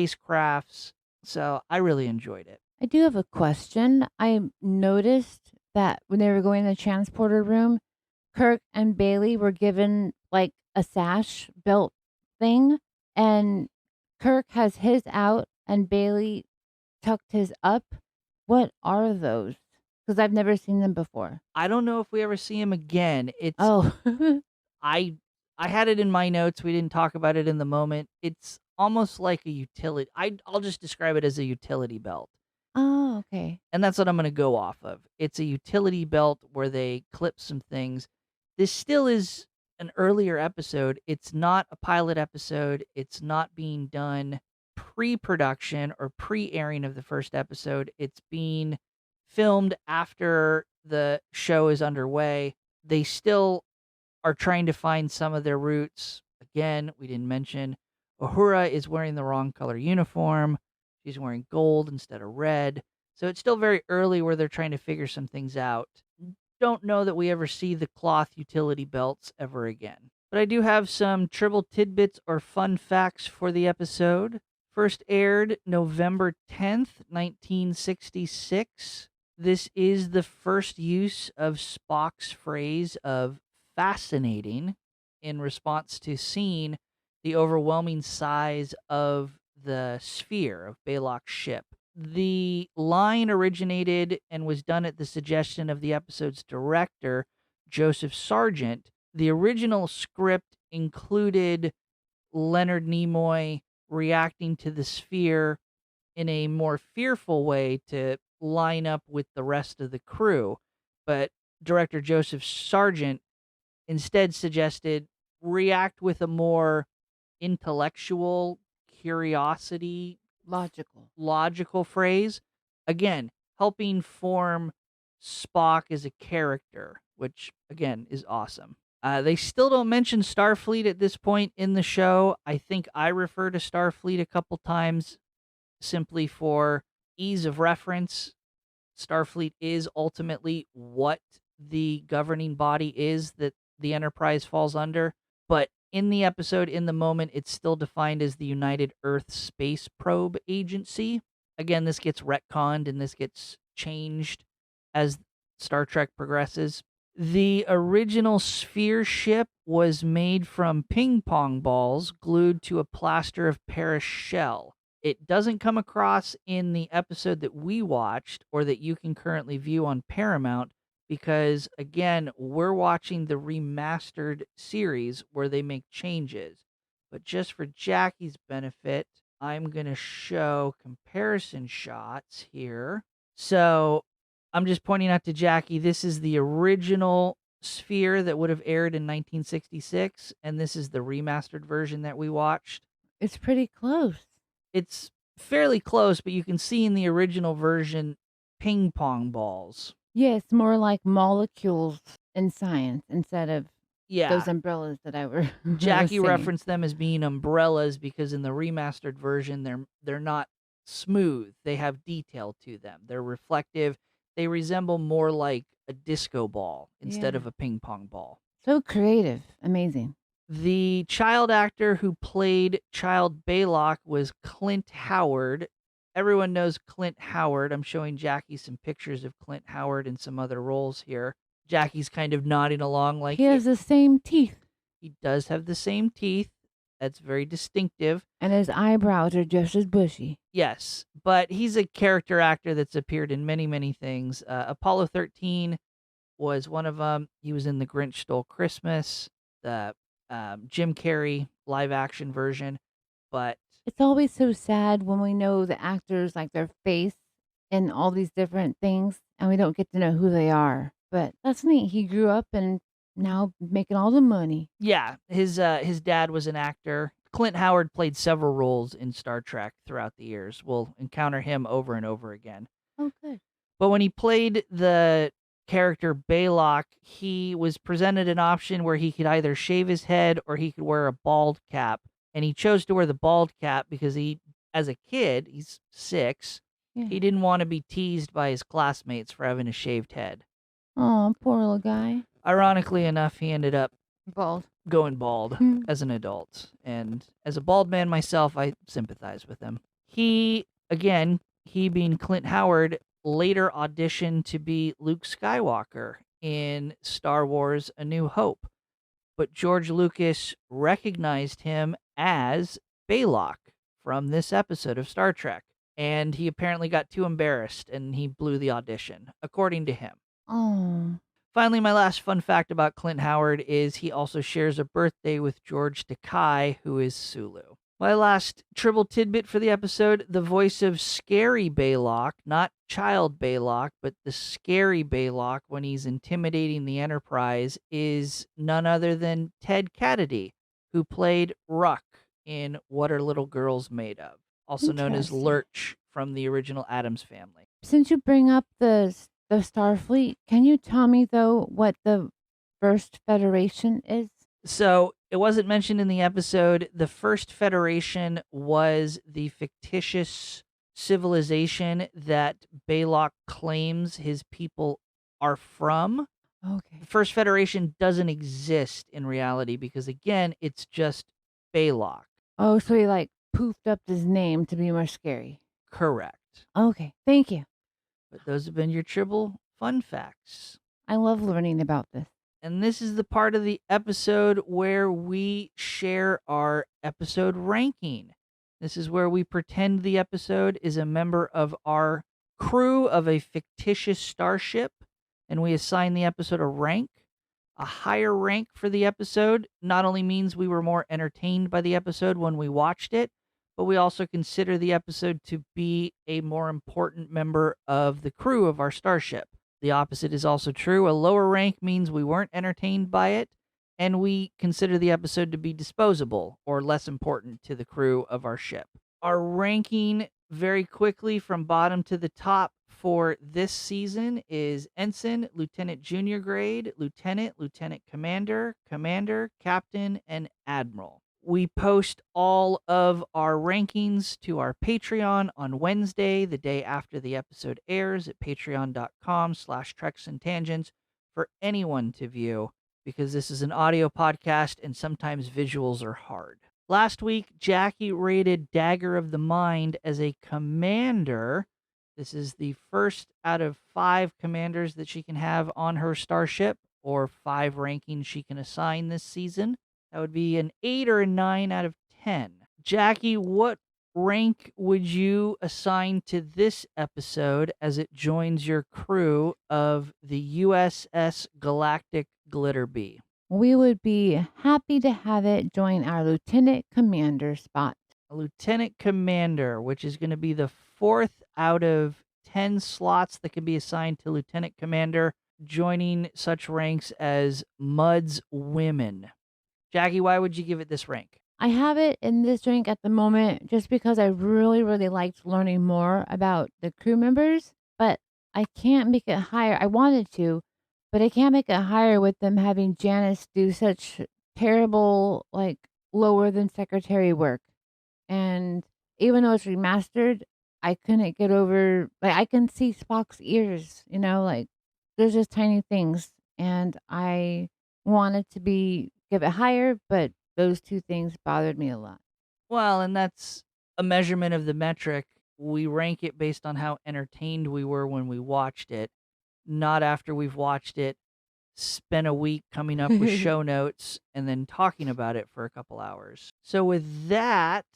spacecrafts. So I really enjoyed it. I do have a question. I noticed that when they were going in the transporter room, Kirk and Bailey were given like a sash belt thing, and Kirk has his out and Bailey tucked his up. What are those? Because I've never seen them before. I don't know if we ever see him again. Oh, I I had it in my notes. We didn't talk about it in the moment. It's almost like a utility. I'll just describe it as a utility belt. oh, okay. And that's what I'm going to go off of. It's a utility belt where they clip some things. This still is an earlier episode. It's not a pilot episode. It's not being done pre-production or pre-airing of the first episode. It's being filmed after the show is underway. They still are trying to find some of their roots. Again, we didn't mention Uhura is wearing the wrong color uniform. She's wearing gold instead of red. So it's still very early where they're trying to figure some things out. Don't know that we ever see the cloth utility belts ever again. But I do have some trivial tidbits or fun facts for the episode. First aired November 10th, 1966. This is the first use of Spock's phrase of fascinating in response to seeing the overwhelming size of the sphere of Balok's ship. The line originated and was done at the suggestion of the episode's director, Joseph Sargent. The original script included Leonard Nimoy reacting to the sphere in a more fearful way to line up with the rest of the crew. But director Joseph Sargent instead suggested react with a more intellectual curiosity, logical phrase. Again, helping form Spock as a character, which again is awesome. They still don't mention Starfleet at this point in the show. I think I refer to Starfleet a couple times simply for ease of reference. Starfleet is ultimately what the governing body is that the Enterprise falls under. But in the episode, in the moment, it's still defined as the United Earth Space Probe Agency. Again, this gets retconned and this gets changed as Star Trek progresses. The original sphere ship was made from ping pong balls glued to a plaster of Paris shell. It doesn't come across in the episode that we watched or that you can currently view on Paramount because, again, we're watching the remastered series where they make changes. But just for Jackie's benefit, I'm going to show comparison shots here. So I'm just pointing out to Jackie, this is the original sphere that would have aired in 1966, and this is the remastered version that we watched. It's pretty close. It's fairly close, but you can see in the original version ping pong balls. Yeah, it's more like molecules in science instead of those umbrellas that I were. Jackie referenced them as being umbrellas because in the remastered version they're not smooth. They have detail to them. They're reflective. They resemble more like a disco ball instead of a ping pong ball. So creative. Amazing. The child actor who played Child Balok was Clint Howard. Everyone knows Clint Howard. I'm showing Jackie some pictures of Clint Howard in some other roles here. Jackie's kind of nodding along like he has the same teeth. He does have the same teeth. That's very distinctive. And his eyebrows are just as bushy. Yes, but he's a character actor that's appeared in many, many things. Apollo 13 was one of them. He was in The Grinch Stole Christmas, the Jim Carrey live-action version. But it's always so sad when we know the actors, like their face in all these different things, and we don't get to know who they are. But that's neat. He grew up and now making all the money. Yeah, his dad was an actor. Clint Howard played several roles in Star Trek throughout the years. We'll encounter him over and over again. Oh, good. But when he played the character Balok, he was presented an option where he could either shave his head or he could wear a bald cap. And he chose to wear the bald cap because he, as a kid, he's 6, he didn't want to be teased by his classmates for having a shaved head. Oh, poor little guy. Ironically enough, he ended up going bald Hmm. as an adult. And as a bald man myself, I sympathize with him. He being Clint Howard, later auditioned to be Luke Skywalker in Star Wars A New Hope. But George Lucas recognized him as Balok from this episode of Star Trek. And he apparently got too embarrassed and he blew the audition, according to him. Oh. Finally, my last fun fact about Clint Howard is he also shares a birthday with George Takei, who is Sulu. My last Tribble tidbit for the episode, the voice of Scary Baylock, not Child Baylock, but the Scary Baylock when he's intimidating the Enterprise, is none other than Ted Kennedy, who played Ruck in What Are Little Girls Made Of, also known as Lurch from the original Addams Family. Since you bring up the Starfleet, can you tell me, though, what the First Federation is? So it wasn't mentioned in the episode. The First Federation was the fictitious civilization that Baylock claims his people are from. Okay. The First Federation doesn't exist in reality because, again, it's just Baylock. Oh, so he like poofed up his name to be more scary. Correct. Okay, thank you. But those have been your Tribble fun facts. I love learning about this. And this is the part of the episode where we share our episode ranking. This is where we pretend the episode is a member of our crew of a fictitious starship, and we assign the episode a rank. A higher rank for the episode not only means we were more entertained by the episode when we watched it, but we also consider the episode to be a more important member of the crew of our starship. The opposite is also true. A lower rank means we weren't entertained by it, and we consider the episode to be disposable or less important to the crew of our ship. Our ranking, very quickly from bottom to the top for this season, is Ensign, Lieutenant Junior Grade, Lieutenant, Lieutenant Commander, Commander, Captain, and Admiral. We post all of our rankings to our Patreon on Wednesday, the day after the episode airs, at patreon.com/TreksandTangents for anyone to view, because this is an audio podcast and sometimes visuals are hard. Last week, Jaci rated Dagger of the Mind as a commander. This is the first out of 5 commanders that she can have on her starship, or 5 rankings she can assign this season. That would be an 8 or a 9 out of 10. Jaci, what rank would you assign to this episode as it joins your crew of the USS Galactic Glitterbee? We would be happy to have it join our Lieutenant Commander spot. A Lieutenant Commander, which is going to be the 4th out of 10 slots that can be assigned to Lieutenant Commander, joining such ranks as Mud's Women. Jaci, why would you give it this rank? I have it in this rank at the moment just because I really, really liked learning more about the crew members, but I can't make it higher. I wanted to, but I can't make it higher with them having Janice do such terrible, like, lower than secretary work. And even though it's remastered, I couldn't get over, like, I can see Spock's ears, like, there's just tiny things. And I wanted to give it higher, but those 2 things bothered me a lot. Well, and that's a measurement of the metric. We rank it based on how entertained we were when we watched it, not after we've watched it, spent a week coming up with show notes, and then talking about it for a couple hours. So with that,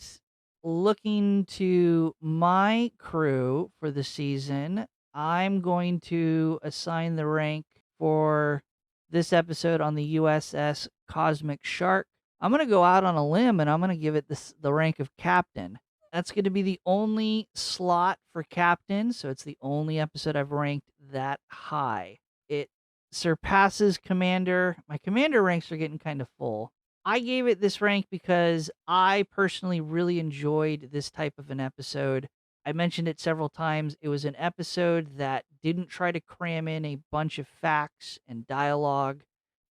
looking to my crew for the season, I'm going to assign the rank for this episode on the USS Cosmic Shark. I'm going to go out on a limb and I'm going to give it the rank of Captain. That's going to be the only slot for Captain, so it's the only episode I've ranked that high. It surpasses Commander. My Commander ranks are getting kind of full. I gave it this rank because I personally really enjoyed this type of an episode. I mentioned it several times. It was an episode that didn't try to cram in a bunch of facts and dialogue.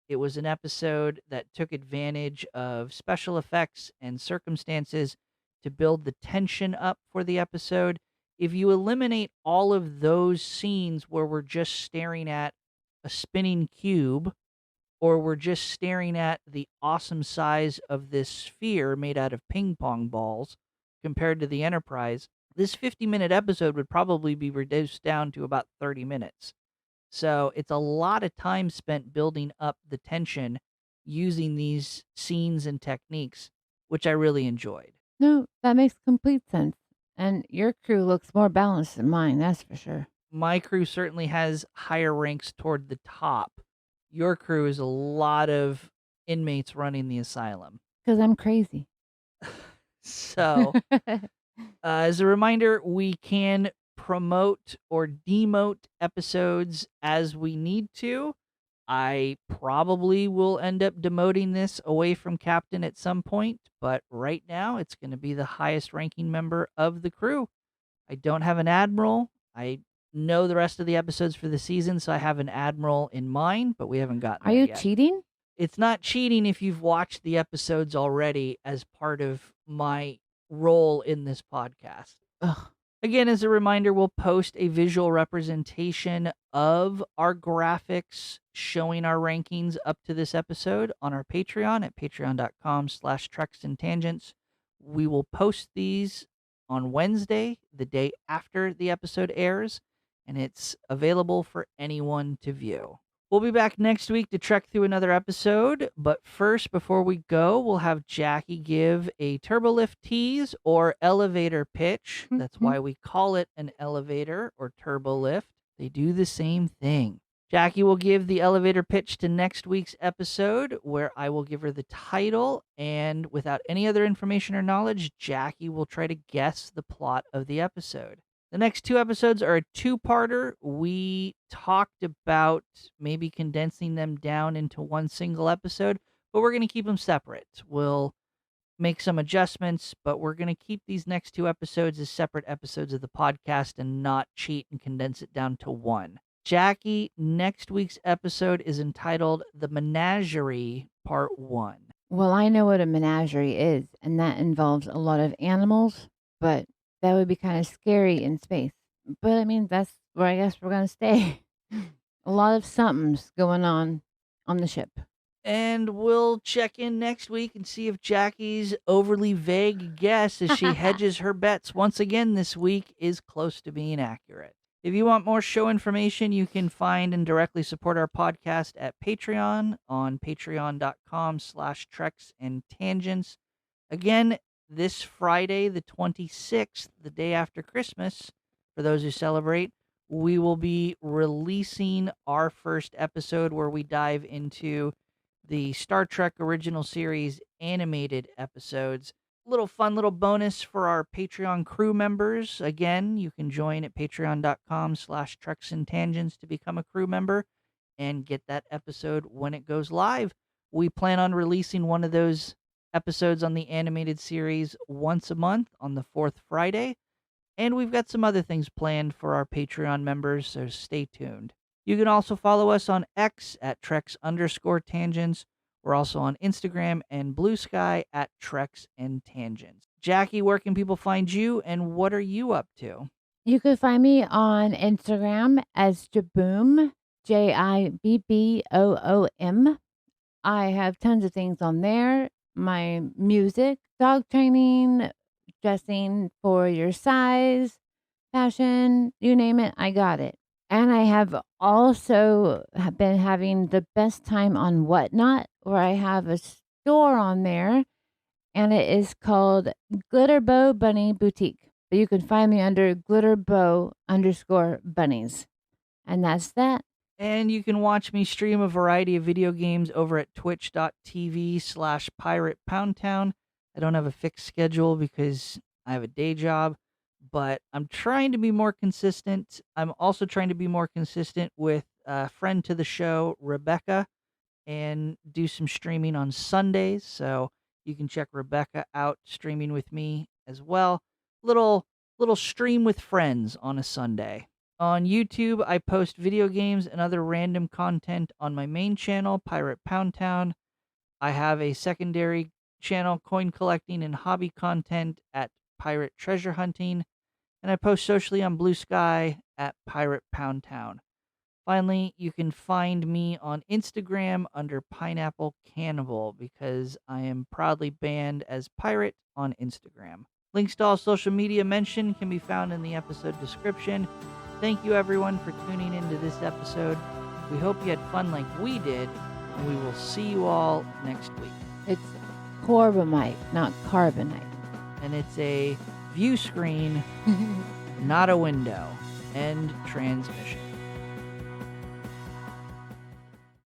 It was an episode that took advantage of special effects and circumstances to build the tension up for the episode. If you eliminate all of those scenes where we're just staring at a spinning cube, or we're just staring at the awesome size of this sphere made out of ping pong balls compared to the Enterprise, this 50-minute episode would probably be reduced down to about 30 minutes. So it's a lot of time spent building up the tension using these scenes and techniques, which I really enjoyed. No, that makes complete sense. And your crew looks more balanced than mine, that's for sure. My crew certainly has higher ranks toward the top. Your crew is a lot of inmates running the asylum. Because I'm crazy. So, as a reminder, we can promote or demote episodes as we need to. I probably will end up demoting this away from captain at some point, but right now it's going to be the highest ranking member of the crew. I don't have an admiral. I know the rest of the episodes for the season, so I have an admiral in mind, but we haven't gotten Are there you yet. cheating? It's not cheating if you've watched the episodes already as part of my role in this podcast. Ugh. Again, as a reminder, we'll post a visual representation of our graphics showing our rankings up to this episode on our Patreon at patreon.com/trexandtangents. We will post these on Wednesday, the day after the episode airs, and it's available for anyone to view. We'll be back next week to trek through another episode, but first, before we go, we'll have Jaci give a turbolift tease or elevator pitch. That's why we call it an elevator or turbolift. They do the same thing. Jaci will give the elevator pitch to next week's episode, where I will give her the title, and without any other information or knowledge, Jaci will try to guess the plot of the episode. The next 2 episodes are a 2-parter. We talked about maybe condensing them down into one single episode, but we're going to keep them separate. We'll make some adjustments, but we're going to keep these next 2 episodes as separate episodes of the podcast and not cheat and condense it down to one. Jaci, next week's episode is entitled The Menagerie Part 1. Well, I know what a menagerie is, and that involves a lot of animals, but that would be kind of scary in space. But I mean, that's where I guess we're going to stay. A lot of something's going on the ship. And we'll check in next week and see if Jaci's overly vague guess as she hedges her bets once again this week is close to being accurate. If you want more show information, you can find and directly support our podcast at Patreon on patreon.com/trexandtangents. Again, this Friday, the 26th, the day after Christmas, for those who celebrate, we will be releasing our first episode where we dive into the Star Trek Original Series animated episodes. Little fun little bonus for our Patreon crew members. Again, you can join at patreon.com/trexandtangents to become a crew member and get that episode when it goes live. We plan on releasing one of those episodes on the animated series once a month on the 4th Friday. And we've got some other things planned for our Patreon members, so stay tuned. You can also follow us on X at Trex_tangents. We're also on Instagram and Blue Sky at Trex and Tangents. Jaci, where can people find you and what are you up to? You can find me on Instagram as Jibboom, JIBBOOM. I have tons of things on there. My music, dog training, dressing for your size, fashion, you name it, I got it. And I have also been having the best time on Whatnot, where I have a store on there, and it is called Glitter Bow Bunny Boutique. But you can find me under glitterbow_bunnies. And that's that. And you can watch me stream a variety of video games over at twitch.tv/PiratePoundTown. I don't have a fixed schedule because I have a day job, but I'm trying to be more consistent. I'm also trying to be more consistent with a friend to the show, Rebecca, and do some streaming on Sundays. So you can check Rebecca out streaming with me as well. Little stream with friends on a Sunday. On YouTube, I post video games and other random content on my main channel, Pirate Pound Town. I have a secondary channel, coin collecting and hobby content at Pirate Treasure Hunting. And I post socially on Blue Sky at Pirate Pound Town. Finally, you can find me on Instagram under Pineapple Cannibal because I am proudly banned as Pirate on Instagram. Links to all social media mentioned can be found in the episode description. Thank you, everyone, for tuning into this episode. We hope you had fun like we did, and we will see you all next week. It's Corbomite, not carbonite. And it's a view screen, not a window. End transmission.